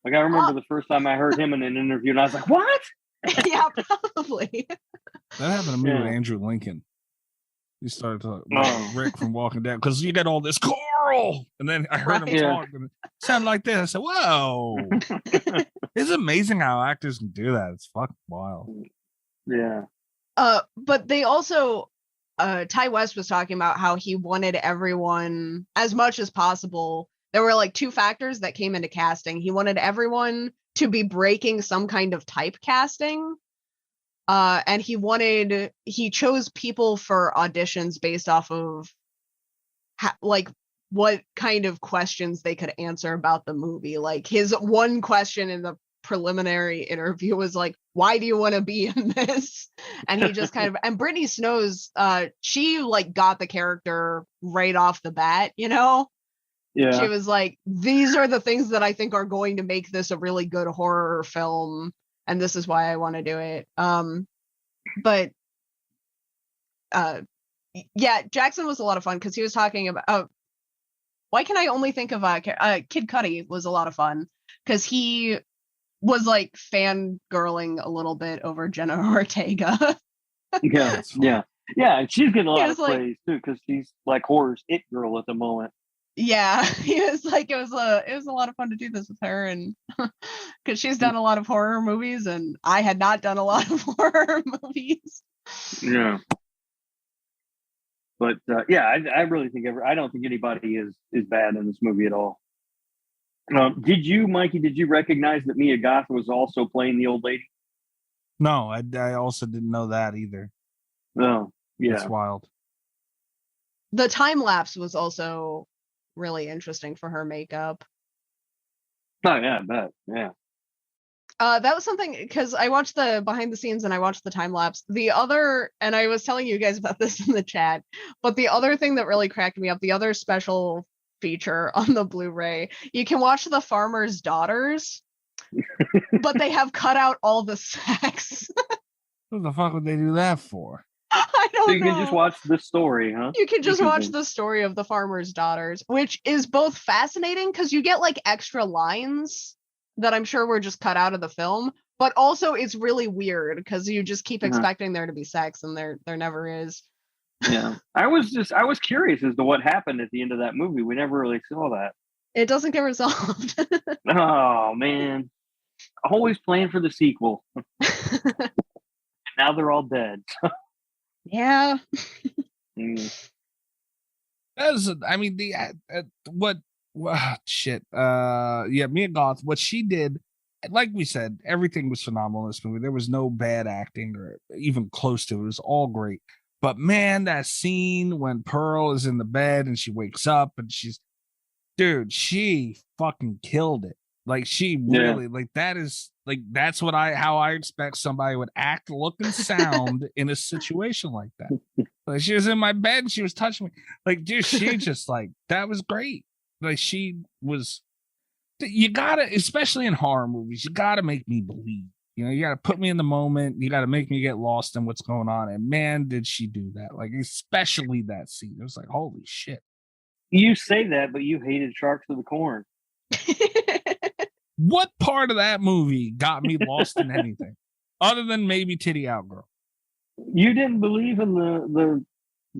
Like, I remember the first time I heard him in an interview, and I was like, "What?"
Yeah, probably.
That happened to me with Andrew Lincoln. He started talking about Rick from Walking Dead, because you get all this Coral, and then I heard him talk, and it sounded like this. I said, "Whoa!" It's amazing how actors can do that. It's fucking wild.
Yeah.
But they also. Ty West was talking about how he wanted everyone, as much as possible. There were like two factors that came into casting. He wanted everyone to be breaking some kind of typecasting. And he chose people for auditions based off of what kind of questions they could answer about the movie. Like, his one question in the preliminary interview was like, why do you want to be in this? And he just kind of, and Brittany Snow's she got the character right off the bat, you know. She was like, these are the things that I think are going to make this a really good horror film, and this is why I want to do it. But Jackson was a lot of fun because he was talking about why can I only think of Kid Cudi was a lot of fun because he was like fangirling a little bit over Jenna Ortega.
Yeah. And she's getting a lot of praise too because she's like horror's it girl at the moment.
Yeah, he was like, it was a lot of fun to do this with her, and because she's done a lot of horror movies, and I had not done a lot of horror movies.
Yeah. But I really think I don't think anybody is bad in this movie at all. Did you, Mikey? Did you recognize that Mia Goth was also playing the old lady?
No, I also didn't know that either.
No, yeah,
that's wild.
The time lapse was also really interesting for her makeup.
Oh yeah, I bet. Yeah.
That was something because I watched the behind the scenes and I watched the time lapse. The other, and I was telling you guys about this in the chat, but the other thing that really cracked me up, the other special feature on the Blu-ray, you can watch the farmer's daughters, but they have cut out all the sex.
What the fuck would they do that for?
I don't know.
So you can just watch the story, huh?
You can just watch the story of the farmer's daughters, which is both fascinating because you get like extra lines that I'm sure were just cut out of the film, but also it's really weird because you just keep expecting there to be sex and there never is.
Yeah. I was curious as to what happened at the end of that movie. We never really saw that.
It doesn't get resolved.
Oh man. Always playing for the sequel. Now they're all dead.
Yeah.
I mean, shit. Yeah, Mia Goth, what she did, like we said, everything was phenomenal in this movie. There was no bad acting or even close to it. It was all great. But man, that scene when Pearl is in the bed and she wakes up and she fucking killed it. Like she really, like that is like, that's how I expect somebody would act, look, and sound in a situation like that. Like she was in my bed and she was touching me. Like, dude, she just like, that was great. Like she was, you gotta, especially in horror movies, you gotta make me believe. You know, you gotta put me in the moment. You gotta make me get lost in what's going on. And man, did she do that? Like, especially that scene. It was like, holy shit.
You say that, but you hated Sharks of the Corn.
What part of that movie got me lost in anything other than maybe Titty Out Girl?
You didn't believe in the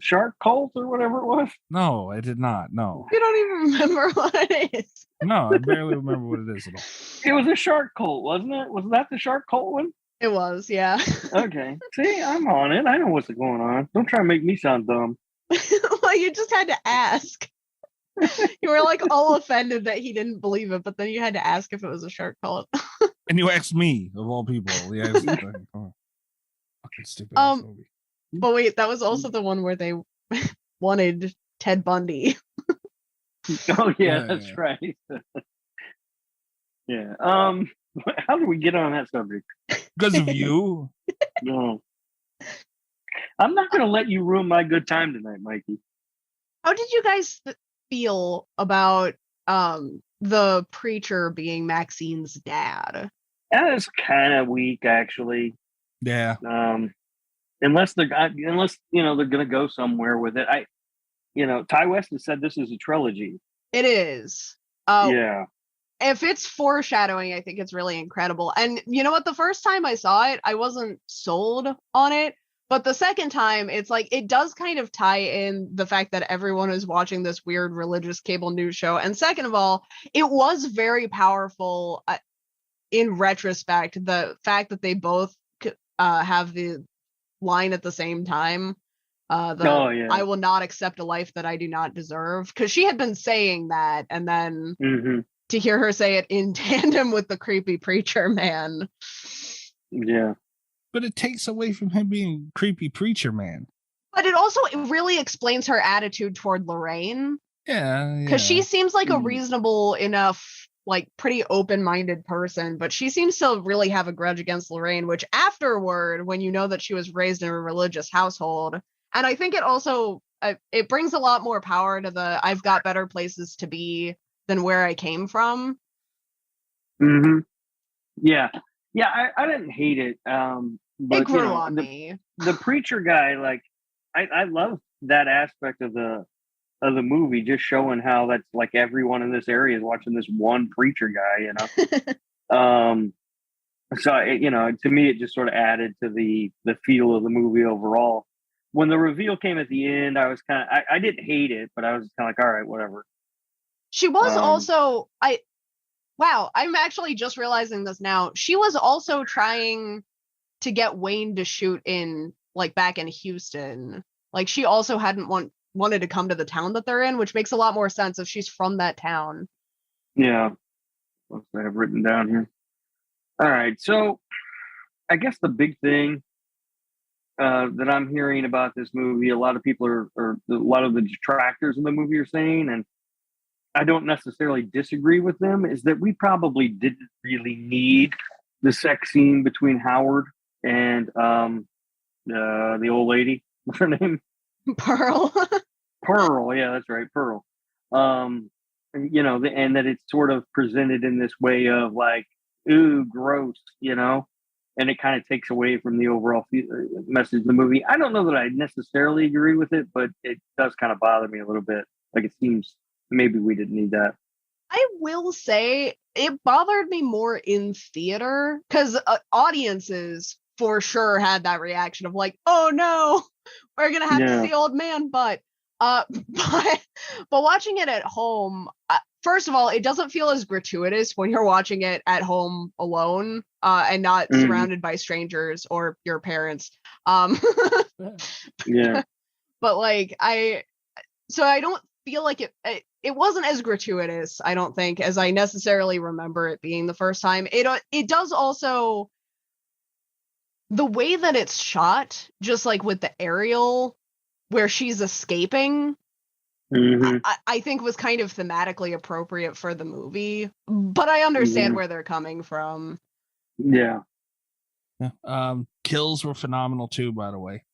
shark cult or whatever it was?
No, I did not. No.
You don't even remember what it is.
No, I barely remember what it is at all.
It was a shark cult, wasn't it? Was that the shark cult one?
It was, yeah.
Okay. See, I'm on it. I know what's going on. Don't try to make me sound dumb.
Well, you just had to ask. You were like all offended that he didn't believe it, but then you had to ask if it was a shark cult.
And you asked me, of all people. Yeah, fucking stupid movie.
But wait, that was also the one where they wanted Ted Bundy.
Oh yeah, that's right. Yeah. How did we get on that subject?
Because of you.
No. I'm not going to let you ruin my good time tonight, Mikey.
How did you guys feel about the preacher being Maxine's dad?
That is kind of weak, actually.
Yeah.
Unless they're gonna go somewhere with it. Ty West has said this is a trilogy.
It is.
Yeah.
If it's foreshadowing, I think it's really incredible. And you know what? The first time I saw it, I wasn't sold on it. But the second time, it's like it does kind of tie in the fact that everyone is watching this weird religious cable news show. And second of all, it was very powerful in retrospect. The fact that they both have the line at the same time. I will not accept a life that I do not deserve. Because she had been saying that. And then to hear her say it in tandem with the creepy preacher man.
Yeah.
But it takes away from him being creepy preacher man.
But it really explains her attitude toward Lorraine.
Yeah.
Because she seems like a reasonable enough, like pretty open-minded person, but she seems to really have a grudge against Lorraine, which afterward, when you know that she was raised in a religious household, and I think it also, it brings a lot more power to the, I've got better places to be than where I came from.
Mm-hmm. Yeah. Yeah, I didn't hate it. But,
it grew on me.
The preacher guy, like, I love that aspect of the movie, just showing how that's like everyone in this area is watching this one preacher guy, So to me, it just sort of added to the feel of the movie overall. When the reveal came at the end, I was kind of I didn't hate it, but I was kind of like, all right, whatever.
She was also Wow, I'm actually just realizing this now. She was also trying to get Wayne to shoot in, like, back in Houston. Like, she also hadn't wanted to come to the town that they're in, which makes a lot more sense if she's from that town.
Yeah. What I have written down here. All right, so I guess the big thing that I'm hearing about this movie, a lot of people or a lot of the detractors of the movie are saying, and I don't necessarily disagree with them, is that we probably didn't really need the sex scene between Howard and the old lady. What's her name?
Pearl.
Pearl, yeah, that's right, Pearl. And that it's sort of presented in this way of like, ooh, gross, and it kind of takes away from the overall message of the movie. I don't know that I necessarily agree with it, but it does kind of bother me a little bit. Like, it seems maybe we didn't need that.
I will say it bothered me more in theater because audiences for sure had that reaction of like, oh no, we're gonna have to see old man butt. But watching it at home, first of all, it doesn't feel as gratuitous when you're watching it at home alone, and not surrounded by strangers or your parents.
Yeah.
But like I don't feel like it wasn't as gratuitous, I don't think, as I necessarily remember it being the first time. It does also, the way that it's shot, just like with the aerial where she's escaping, I think was kind of thematically appropriate for the movie, but I understand where they're coming from.
Yeah.
Kills were phenomenal too, by the way.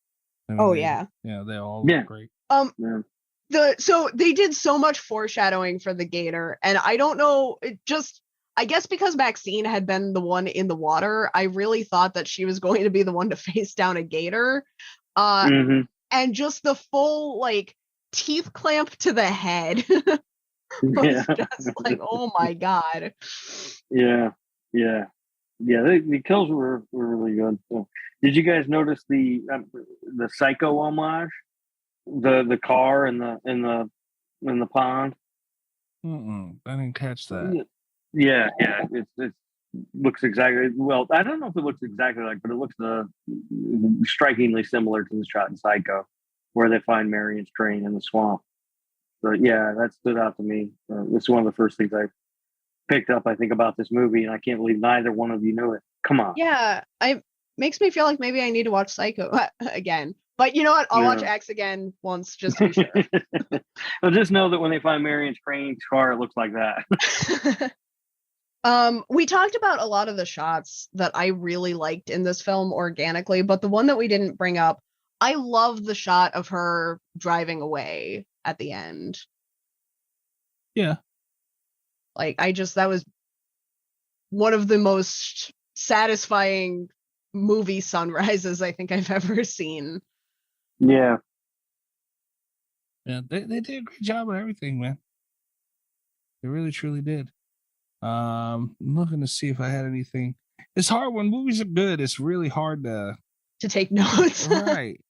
Yeah,
they all look great.
So they did so much foreshadowing for the gator, and I don't know, I guess because Maxine had been the one in the water, I really thought that she was going to be the one to face down a gator. And just the full like teeth clamp to the head was just like, oh my god.
The kills were really good. So, did you guys notice the Psycho homage? The car in the pond.
I didn't catch that.
Yeah. It looks exactly, well, I don't know if it looks exactly like, but it looks strikingly similar to the shot in Psycho, where they find Marion's train in the swamp. So yeah, that stood out to me. It's one of the first things I picked up, I think, about this movie, and I can't believe neither one of you knew it. Come on.
Yeah, makes me feel like maybe I need to watch Psycho again. But you know what? I'll watch X again once just to be sure.
Well, just know that when they find Marion's train car, it looks like that.
We talked about a lot of the shots that I really liked in this film organically, but the one that we didn't bring up, I love the shot of her driving away at the end.
Yeah.
Like, that was one of the most satisfying movie sunrises I think I've ever seen.
Yeah.
Yeah, they did a great job with everything, man. They really, truly did. I'm looking to see if I had anything. It's hard when movies are good. It's really hard to
take notes.
Right.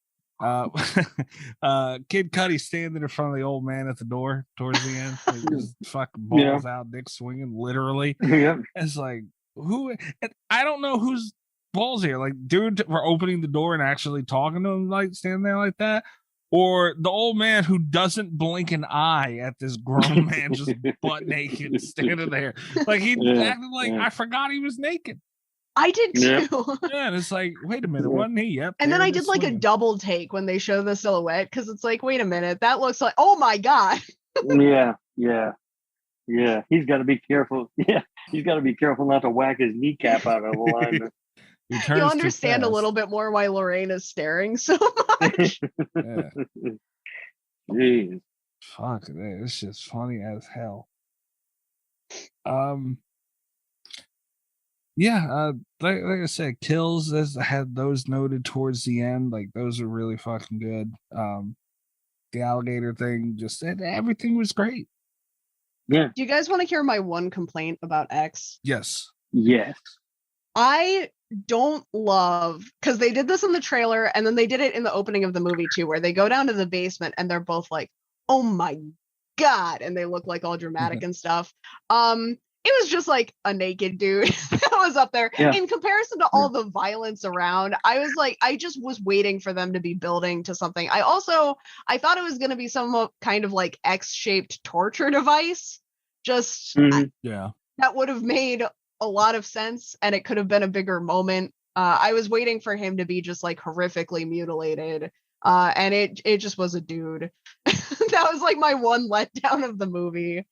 Kid Cudi standing in front of the old man at the door towards the end. Like, just fucking balls out, dick swinging, literally.
Yeah.
It's like, I don't know whose balls here. Like, dude, for opening the door and actually talking to him, like standing there like that. Or the old man who doesn't blink an eye at this grown man just butt naked standing there. Like he acted like I forgot he was naked.
I did too.
Yeah, and it's like, wait a minute, wasn't he? Yep.
And then I did like a double take when they show the silhouette, because it's like, wait a minute, that looks like, oh my god.
Yeah. He's got to be careful. Yeah, he's got to be careful not to whack his kneecap out of alignment.
You understand a little bit more why Lorraine is staring so much.
Jeez.
Fuck, it's just funny as hell. Like I said, kills as I had those noted towards the end. Like those are really fucking good. The alligator thing, just everything was great.
Yeah.
Do you guys want to hear my one complaint about X?
Yes.
I don't love, because they did this in the trailer and then they did it in the opening of the movie too, where they go down to the basement and they're both like, oh my god, and they look like all dramatic and stuff. It was just like a naked dude that was up there. In comparison to all the violence around, I was like, I just was waiting for them to be building to something. I thought it was going to be some kind of like X-shaped torture device. That would have made a lot of sense, and it could have been a bigger moment. I was waiting for him to be just like horrifically mutilated, and it just was a dude. That was like my one letdown of the movie.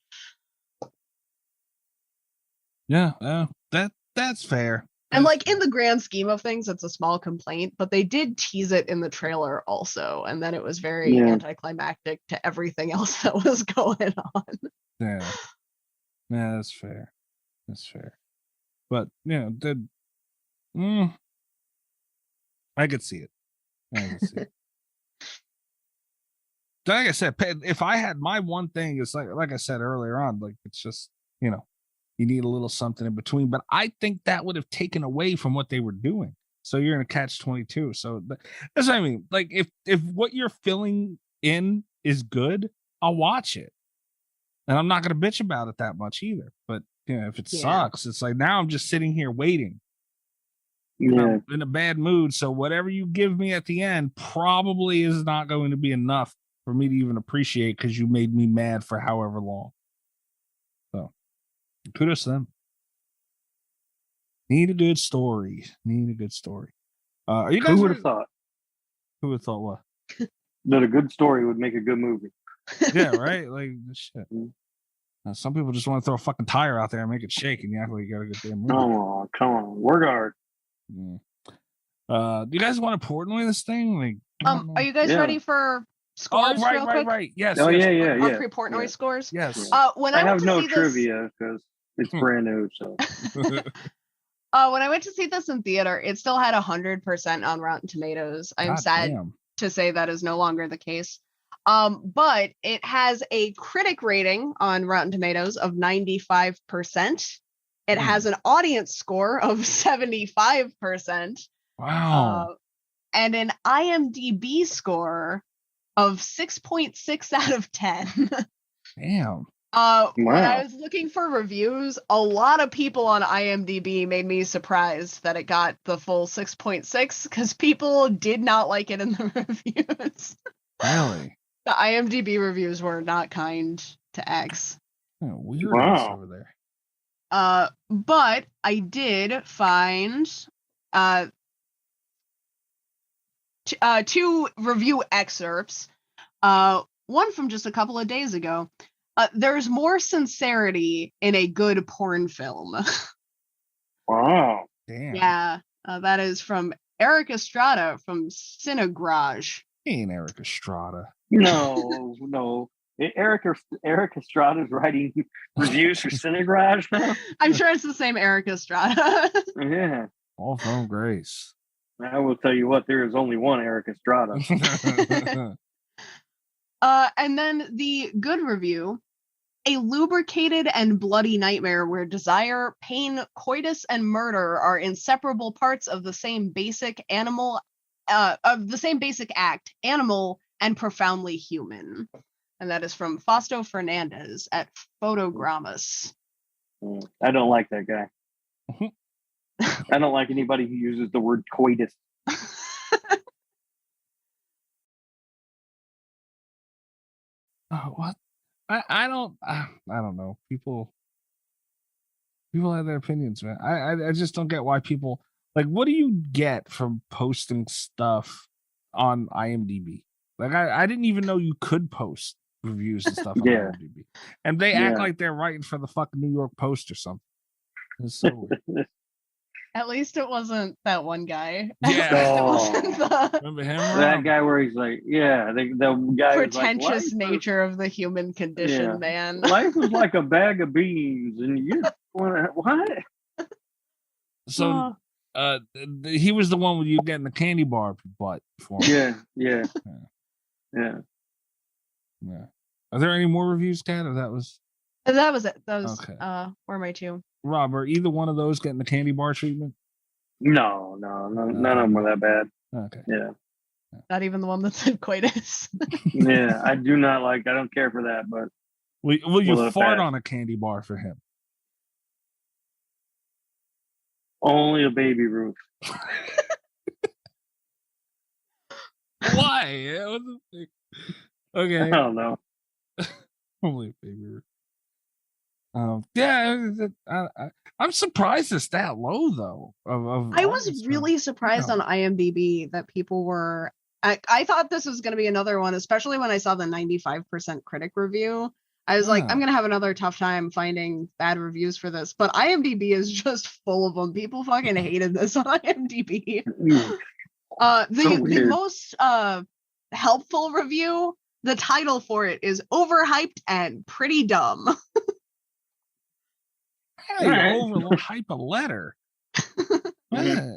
That's fair.
And like in the grand scheme of things, it's a small complaint, but they did tease it in the trailer also, and then it was very anticlimactic to everything else that was going on.
Yeah, that's fair. But I could see it. Like I said, if I had my one thing, it's like I said earlier on, like it's just, you need a little something in between. But I think that would have taken away from what they were doing. So you're in a catch-22. So that's what I mean. Like if what you're filling in is good, I'll watch it. And I'm not going to bitch about it that much either. But if it sucks, it's like now I'm just sitting here waiting. I'm in a bad mood. So whatever you give me at the end probably is not going to be enough for me to even appreciate because you made me mad for however long. So kudos to them. Need a good story. Are you guys?
Who would have thought?
Who would have thought what?
That a good story would make a good movie.
Yeah, right. Like shit. Some people just want to throw a fucking tire out there and make it shake, and you act like you got a good damn movie.
Come on, work hard.
Do you guys want to Portnoy this thing? Like,
are you guys ready for scores? real quick?
Right. Yes.
Oh
yes.
yeah.
Our pre-Portnoy scores.
Yes.
When
I
I went
have
to
no
see
trivia because it's brand new. So
when I went to see this in theater, it still had 100% on Rotten Tomatoes. I'm sad to say that is no longer the case. But it has a critic rating on Rotten Tomatoes of 95%. It has an audience score of 75%.
Wow.
And an IMDb score of 6.6 out of 10.
Damn.
When I was looking for reviews, a lot of people on IMDb made me surprised that it got the full 6.6 because people did not like it in the reviews.
Really?
The IMDb reviews were not kind to X.
Weird over there.
But I did find two review excerpts. One from just a couple of days ago. There's more sincerity in a good porn film.
Wow.
Damn.
Yeah, that is from Eric Estrada from Cinegarage.
Ain't Eric Estrada.
No. Eric Estrada's writing reviews for Cinegarage now.
I'm sure it's the same Eric Estrada.
Yeah.
All from Grace.
I will tell you what, there is only one Eric Estrada.
And then the good review, a lubricated and bloody nightmare where desire, pain, coitus, and murder are inseparable parts of the same basic act, animal and profoundly human. And that is from Fausto Fernandez at Photogramas.
I don't like that guy. I don't like anybody who uses the word coitus.
What? I don't know. People have their opinions, man. I just don't get why people like. What do you get from posting stuff on IMDb? Like I didn't even know you could post reviews and stuff on IMDb, and they act like they're writing for the fucking New York Post or something. It's so weird.
At least it wasn't that one guy.
Yeah. Remember him?
That guy where he's like, the guy
pretentious nature of the human condition, man.
Life was like a bag of beans, and you want to what?
So, he was the one with you getting the candy bar butt for him.
Yeah.
Are there any more reviews, Kat? Or that was
it. That was
okay.
Where am I to?
Rob, are either one of those getting the candy bar treatment?
No, none of them were that bad.
Okay.
Yeah.
Not even the one that said coitus.
Yeah, I do not like. I don't care for that. But
will you fart on a candy bar for him?
Only a baby Ruth.
Why? Okay.
I don't know.
Only a baby Ruth. I'm surprised it's that low though.
I was really surprised on IMDb that people were. I thought this was going to be another one, especially when I saw the 95% critic review. I was like, I'm going to have another tough time finding bad reviews for this. But IMDb is just full of them. People fucking hated this on IMDb. The most helpful review, the title for it is Overhyped and Pretty Dumb.
How do you overhype a letter?
Yeah.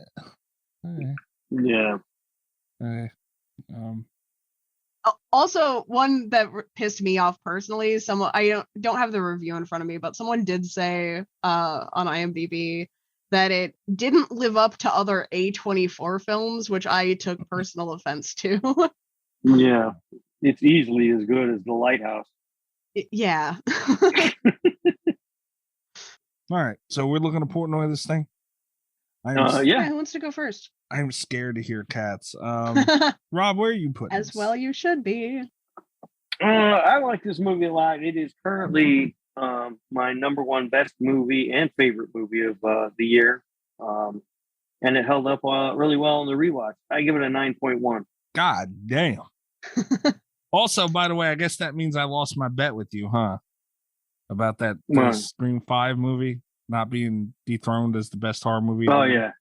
Also, one that pissed me off personally, I don't have the review in front of me, but someone did say on IMDb that it didn't live up to other A24 films, which I took personal offense to.
Yeah, it's easily as good as The Lighthouse.
Yeah.
All right, so we're looking to Portnoy this thing.
Yeah.
Who wants to go first?
I'm scared to hear cats. Rob, where are you putting
As
this?
well, you should be.
I like this movie a lot. It is currently my number one best movie and favorite movie of the year. And it held up really well in the rewatch. I give it a 9.1.
God damn. Also, by the way, I guess that means I lost my bet with you, huh? About that Scream 5 movie not being dethroned as the best horror movie.
Oh, yeah.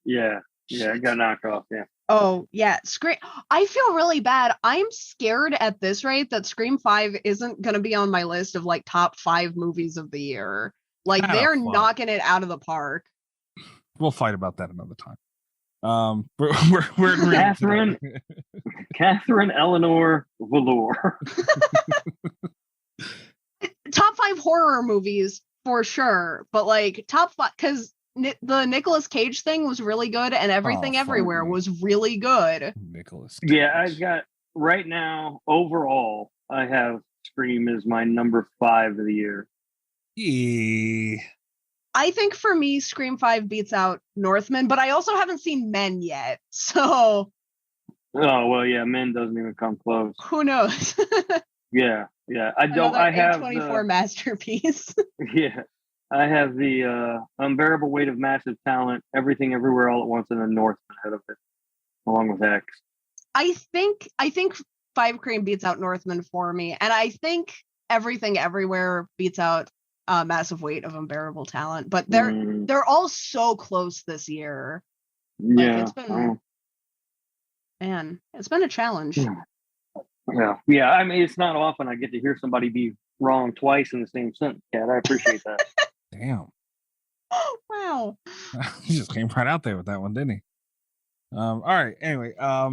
It got knocked off, yeah.
Oh, yeah. Scream. I feel really bad. I'm scared at this rate that Scream 5 isn't going to be on my list of like top 5 movies of the year. Like they're knocking it out of the park.
We'll fight about that another time. We're agreeing.
Catherine Eleanor Velour.
Top 5 horror movies for sure, but like top 5 because the Nicolas Cage thing was really good, and Everything Everywhere was really good.
Nicolas
Cage. Yeah, I've got right now overall. I have Scream as my number 5 of the year.
Yeah.
I think for me, Scream 5 beats out Northman, but I also haven't seen Men yet, so.
Oh well, yeah, Men doesn't even come close.
Who knows?
Yeah. I don't. I have
A24 masterpiece.
Yeah, I have the Unbearable Weight of Massive Talent, Everything Everywhere All at Once, and the Northman ahead of it, along with X.
I think 5 Cream beats out Northman for me, and I think Everything Everywhere beats out Massive Weight of Unbearable Talent, but they're all so close this year.
Yeah,
it's been it's been a challenge.
Yeah. I mean, it's not often I get to hear somebody be wrong twice in the same sentence, Kat. I appreciate that.
Damn.
Wow.
He just came right out there with that one, didn't he? All right. Anyway, I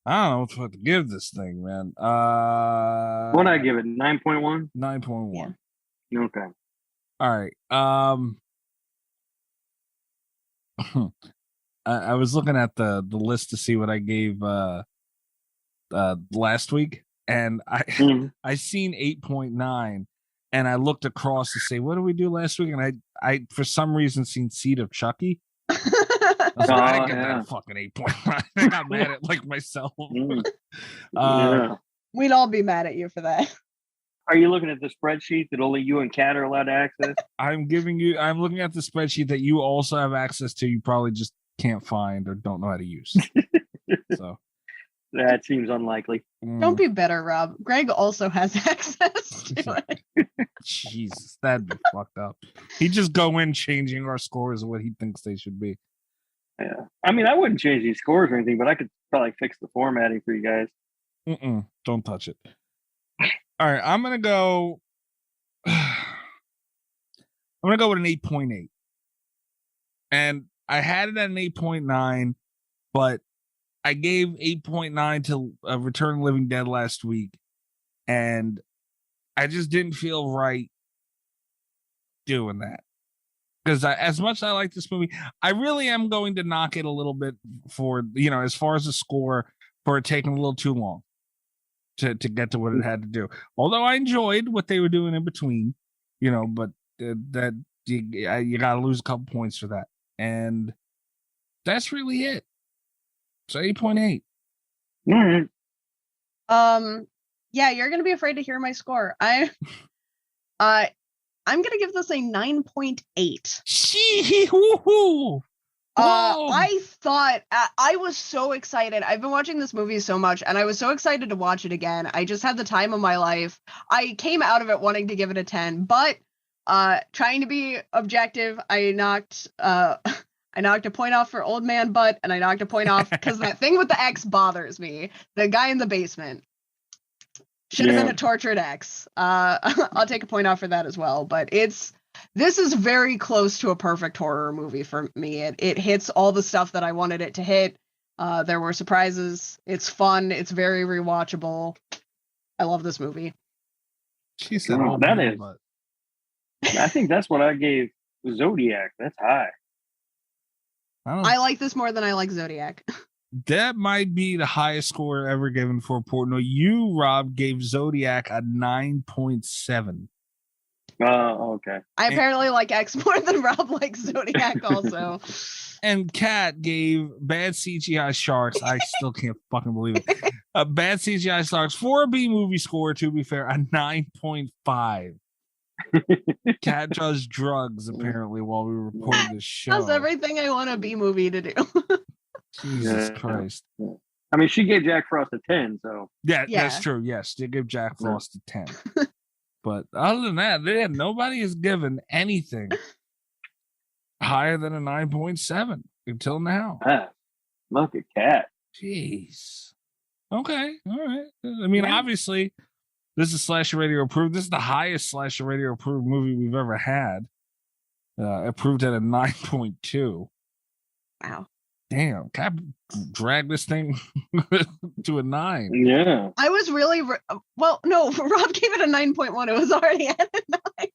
don't know what to give this thing, man.
What did I give it? 9.1?
9.1.
Yeah. Okay.
All right. I was looking at the list to see what I gave last week, and I seen 8.9, and I looked across to say, what did we do last week? And I for some reason seen Seed of Chucky. I was like, I didn't get that fucking 8.9. I got mad at like myself.
We'd all be mad at you for that.
Are you looking at the spreadsheet that only you and Kat are allowed to access?
I'm looking at the spreadsheet that you also have access to. You probably just can't find or don't know how to use. So
that seems unlikely.
Don't be bitter, Rob. Greg also has access to it.
Jesus, that'd be fucked up. He'd just go in changing our scores of what he thinks they should be.
Yeah. I mean, I wouldn't change these scores or anything, but I could probably fix the formatting for you guys.
Don't touch it. All right, I'm gonna go with an 8.8. And I had it at an 8.9, but I gave 8.9 to Return of the Living Dead last week, and I just didn't feel right doing that. Because as much as I like this movie, I really am going to knock it a little bit for, as far as the score, for it taking a little too long to get to what it had to do. Although I enjoyed what they were doing in between, but that you got to lose a couple points for that. And that's really it. So 8.8.
Yeah, you're gonna be afraid to hear my score. I'm gonna give this a 9.8. I thought I was so excited. I've been watching this movie so much, and I was so excited to watch it again. I just had the time of my life. I came out of it wanting to give it a 10, but trying to be objective, I knocked a point off for Old Man Butt, and I knocked a point off because that thing with the X bothers me. The guy in the basement should have been a tortured X. I'll take a point off for that as well. But this is very close to a perfect horror movie for me. It hits all the stuff that I wanted it to hit. There were surprises. It's fun. It's very rewatchable. I love this movie.
She said,
I think that's what I gave Zodiac. That's high.
I like this more than I like Zodiac.
That might be the highest score ever given for Portnoy. You, Rob, gave Zodiac a 9.7.
Okay.
I apparently like X more than Rob likes Zodiac also.
And Kat gave Bad CGI Sharks. I still can't fucking believe it. Bad CGI Sharks for a B movie score, to be fair, a 9.5. Kat does drugs apparently while we recorded this show.
That's everything I want a B movie to do.
Jesus Christ.
I mean, she gave Jack Frost a 10, so.
Yeah, that's true. Yes, they give Jack Frost a 10. But other than that, nobody has given anything higher than a 9.7 until now.
Look at Kat.
Jeez. Okay. All right. I mean, obviously, this is Slasher Radio approved. This is the highest Slasher Radio approved movie we've ever had. Approved at a 9.2.
Wow.
Damn. Kat dragged this thing to a 9.
Yeah.
I was really well. No, Rob gave it a 9.1. It was already at a 9.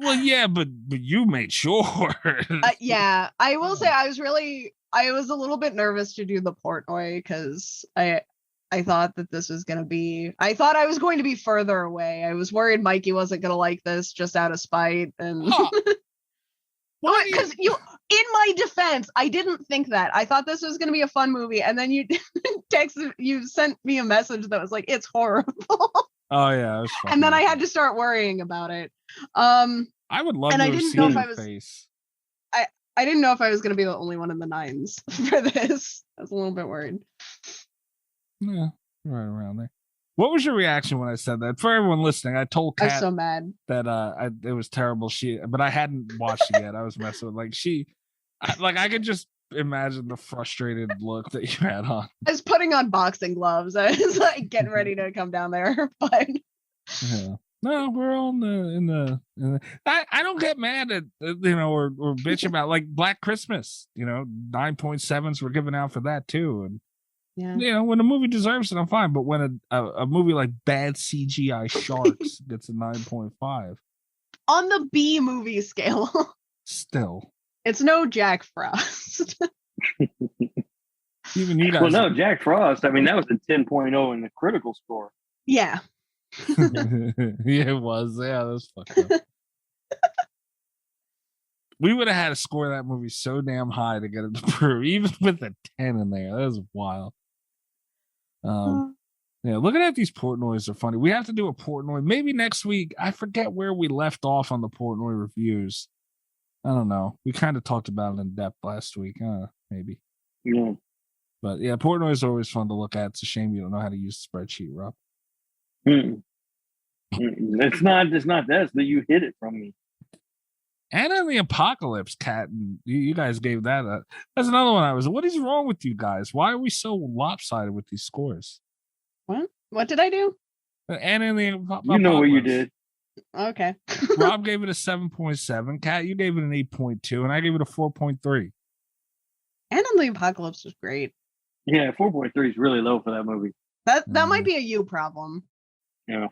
Well, yeah, but you made sure.
Yeah, I will say I was a little bit nervous to do the Portnoy because I thought that this was going to be. I thought I was going to be further away. I was worried Mikey wasn't going to like this just out of spite and. Because in my defense, I didn't think that. I thought this was going to be a fun movie, and then you sent me a message that was like, "It's horrible."
Oh yeah,
and then I had to start worrying about it.
I would love to have seen your face.
I didn't know if I was going to be the only one in the 9s for this. I was a little bit worried.
Yeah, right around there. What was your reaction when I said that? For everyone listening, I told Kat
I was so mad
that it was terrible. But I hadn't watched it yet. I was messing with I could just imagine the frustrated look that you had on.
I was putting on boxing gloves. I was like getting ready to come down there, but
yeah. No, we're all in the. I don't get mad at or bitch about like Black Christmas. 9.7s were given out for that too, and. Yeah. When a movie deserves it, I'm fine. But when a movie like Bad CGI Sharks gets a 9.5
on the B movie scale,
still,
it's no Jack Frost.
Even you guys.
Well, no, Jack Frost. I mean, that was a 10.0 in the critical score.
Yeah.
Yeah, it was. Yeah, that was fucked up. We would have had to score that movie so damn high to get it approved, even with a 10 in there. That was wild. Yeah, looking at these Portnoys are funny. We have to do a Portnoy maybe next week. I forget where we left off on the Portnoy reviews. I don't know. We kind of talked about it in depth last week. Maybe.
Yeah.
But yeah, Portnoy is always fun to look at. It's a shame you don't know how to use the spreadsheet, Rob.
It's not that you hid it from me.
And in the Apocalypse, Kat, and you guys gave that. That's another one. What is wrong with you guys? Why are we so lopsided with these scores?
What did I do?
And in the Apocalypse,
you know what you did.
Okay.
Rob gave it a 7.7. Kat, you gave it an 8.2, and I gave it a 4.3.
And in the Apocalypse was great.
Yeah, 4.3 is really low for that movie.
That might be a you problem.
Yeah.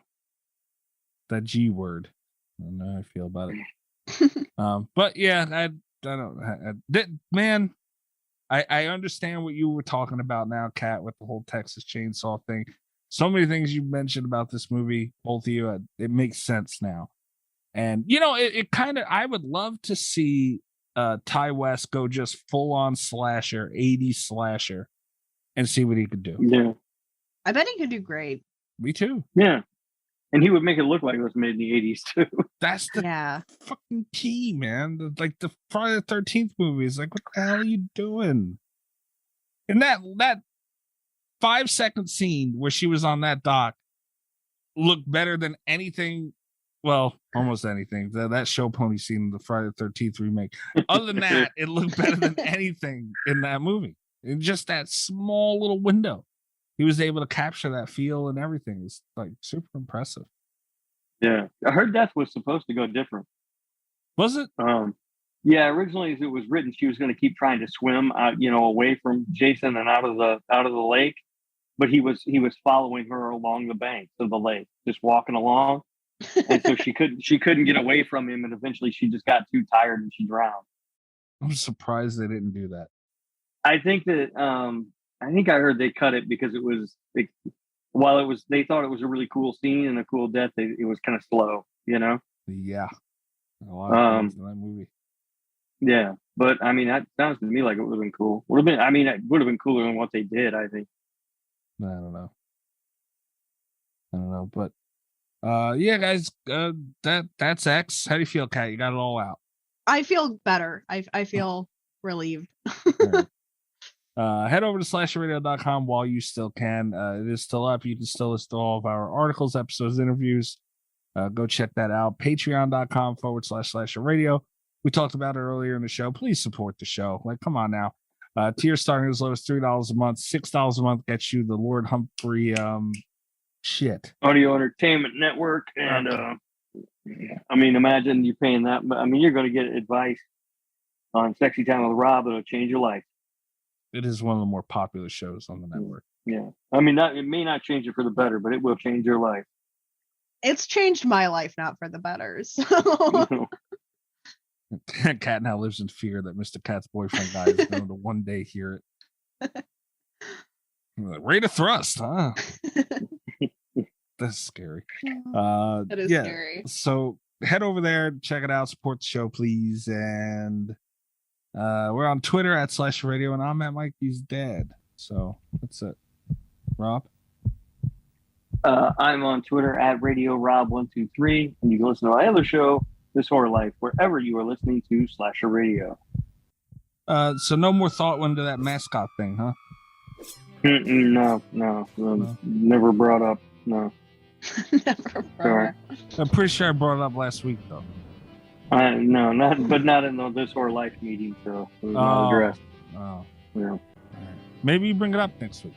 That G word. I don't know how I feel about it. But yeah, I understand what you were talking about now, Kat, with the whole Texas Chainsaw thing. So many things you mentioned about this movie, both of you, it makes sense now. And it kind of, I would love to see Ty West go just full on slasher, 80s slasher, and see what he could do.
Yeah,
I bet he could do great.
Me too.
Yeah. And he would make it look like it was made in the 80s too.
That's the fucking key, man. Like the Friday the 13th movies. Like, what the hell are you doing? And that 5-second scene where she was on that dock looked better than anything. Well, almost anything. That show pony scene in the Friday the 13th remake. Other than that, it looked better than anything in that movie. In just that small little window. He was able to capture that feel and everything. It's like super impressive.
Yeah. Her death was supposed to go different.
Was it?
Yeah, originally as it was written, she was going to keep trying to swim out, away from Jason and out of the lake. But he was following her along the banks of the lake, just walking along. And so she couldn't get away from him, and eventually she just got too tired and she drowned.
I'm surprised they didn't do that.
I think that I think I heard they cut it because it was while it was they thought it was a really cool scene and a cool death. It was kind of slow, you know.
Yeah, a lot of things in that movie.
Yeah, but I mean, that sounds to me like it would have been cool. Would have been. I mean, it would have been cooler than what they did. I think.
I don't know, but yeah, guys, that's X. How do you feel, Kat? You got it all out.
I feel better. I feel relieved.
Head over to slasherradio.com while you still can. It is still up. You can still listen to all of our articles, episodes, interviews. Go check that out. Patreon.com/slasherradio. We talked about it earlier in the show. Please support the show. Like, come on now. Tier starting as low as $3 a month. $6 a month gets you the Lord Humphrey shit.
Audio Entertainment Network. And I mean, imagine you're paying that. But I mean, you're going to get advice on Sexy Time with Rob. It'll change your life.
It is one of the more popular shows on the network.
Yeah. I mean, it may not change it for the better, but it will change your life.
It's changed my life, not for the better. So.
Kat now lives in fear that Mr. Cat's boyfriend guy is going to one day hear it. Rate of thrust, huh? That's scary.
That is scary.
So head over there, check it out, support the show, please. And we're on Twitter at @SlasherRadio, and I'm at Mikey's Dad. So that's it. Rob?
I'm on Twitter at RadioRob123, and you can listen to my other show, This Horror Life, wherever you are listening to Slasher Radio.
So no more thought went into that mascot thing, huh?
No. Never brought up. No.
Never brought up.
I'm pretty sure I brought it up last week, though.
No, not in the This Horror Life meeting, so it was not addressed.
Oh.
Yeah.
Right. Maybe you bring it up next week.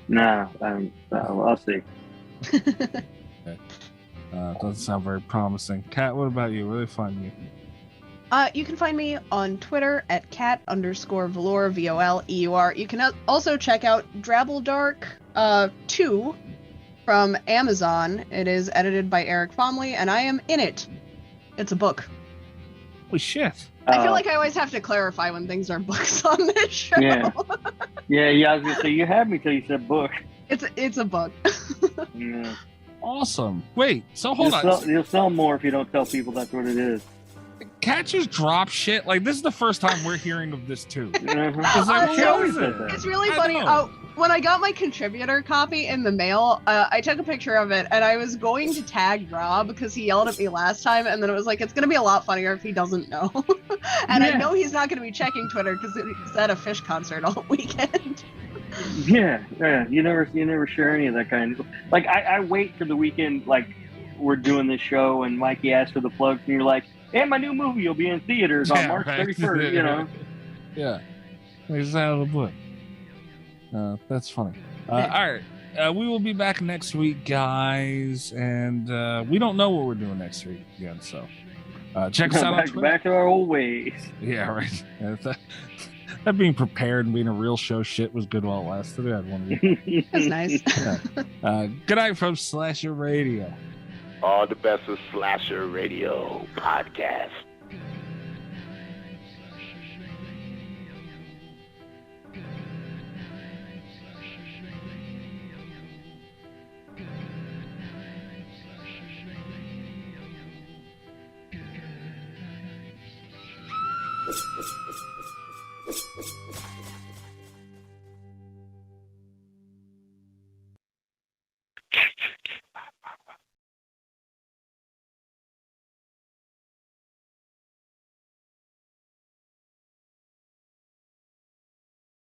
Nah, I'll see.
Okay. Doesn't sound very promising. Kat, what about you? Where do they find you?
You can find me on Twitter at cat_Voleur, VOLEUR. You can also check out Drabbledark 2 from Amazon. It is edited by Eric Fomley, and I am in it. It's a book.
Holy shit.
I feel like I always have to clarify when things are books on this show.
Yeah. Yeah, I was going to say, you had me till you said book.
It's a book.
Yeah.
Awesome. Wait, so hold on.
You'll sell more if you don't tell people that's what it is.
Cat just drop shit. Like, this is the first time we're hearing of this too.
It's
like,
she always said that.
It's really funny. When I got my contributor copy in the mail, I took a picture of it, and I was going to tag Rob because he yelled at me last time, and then it was like, it's going to be a lot funnier if he doesn't know. And I know he's not going to be checking Twitter because he's at a Fish concert all weekend.
Yeah. You never share any of that kind of. Like, I wait for the weekend, like, we're doing this show, and Mikey asks for the plugs, and you're like, hey, my new movie will be in theaters on March 31st, you know?
Yeah. It's out of the book. That's funny. All right. We will be back next week, guys. And we don't know what we're doing next week again. So check us out on Twitter.
Back to our old ways.
Yeah, right. That being prepared and being a real show shit was good while it lasted. I had one of you.
That's nice.
Yeah. Good night from Slasher Radio.
All the best of Slasher Radio podcast.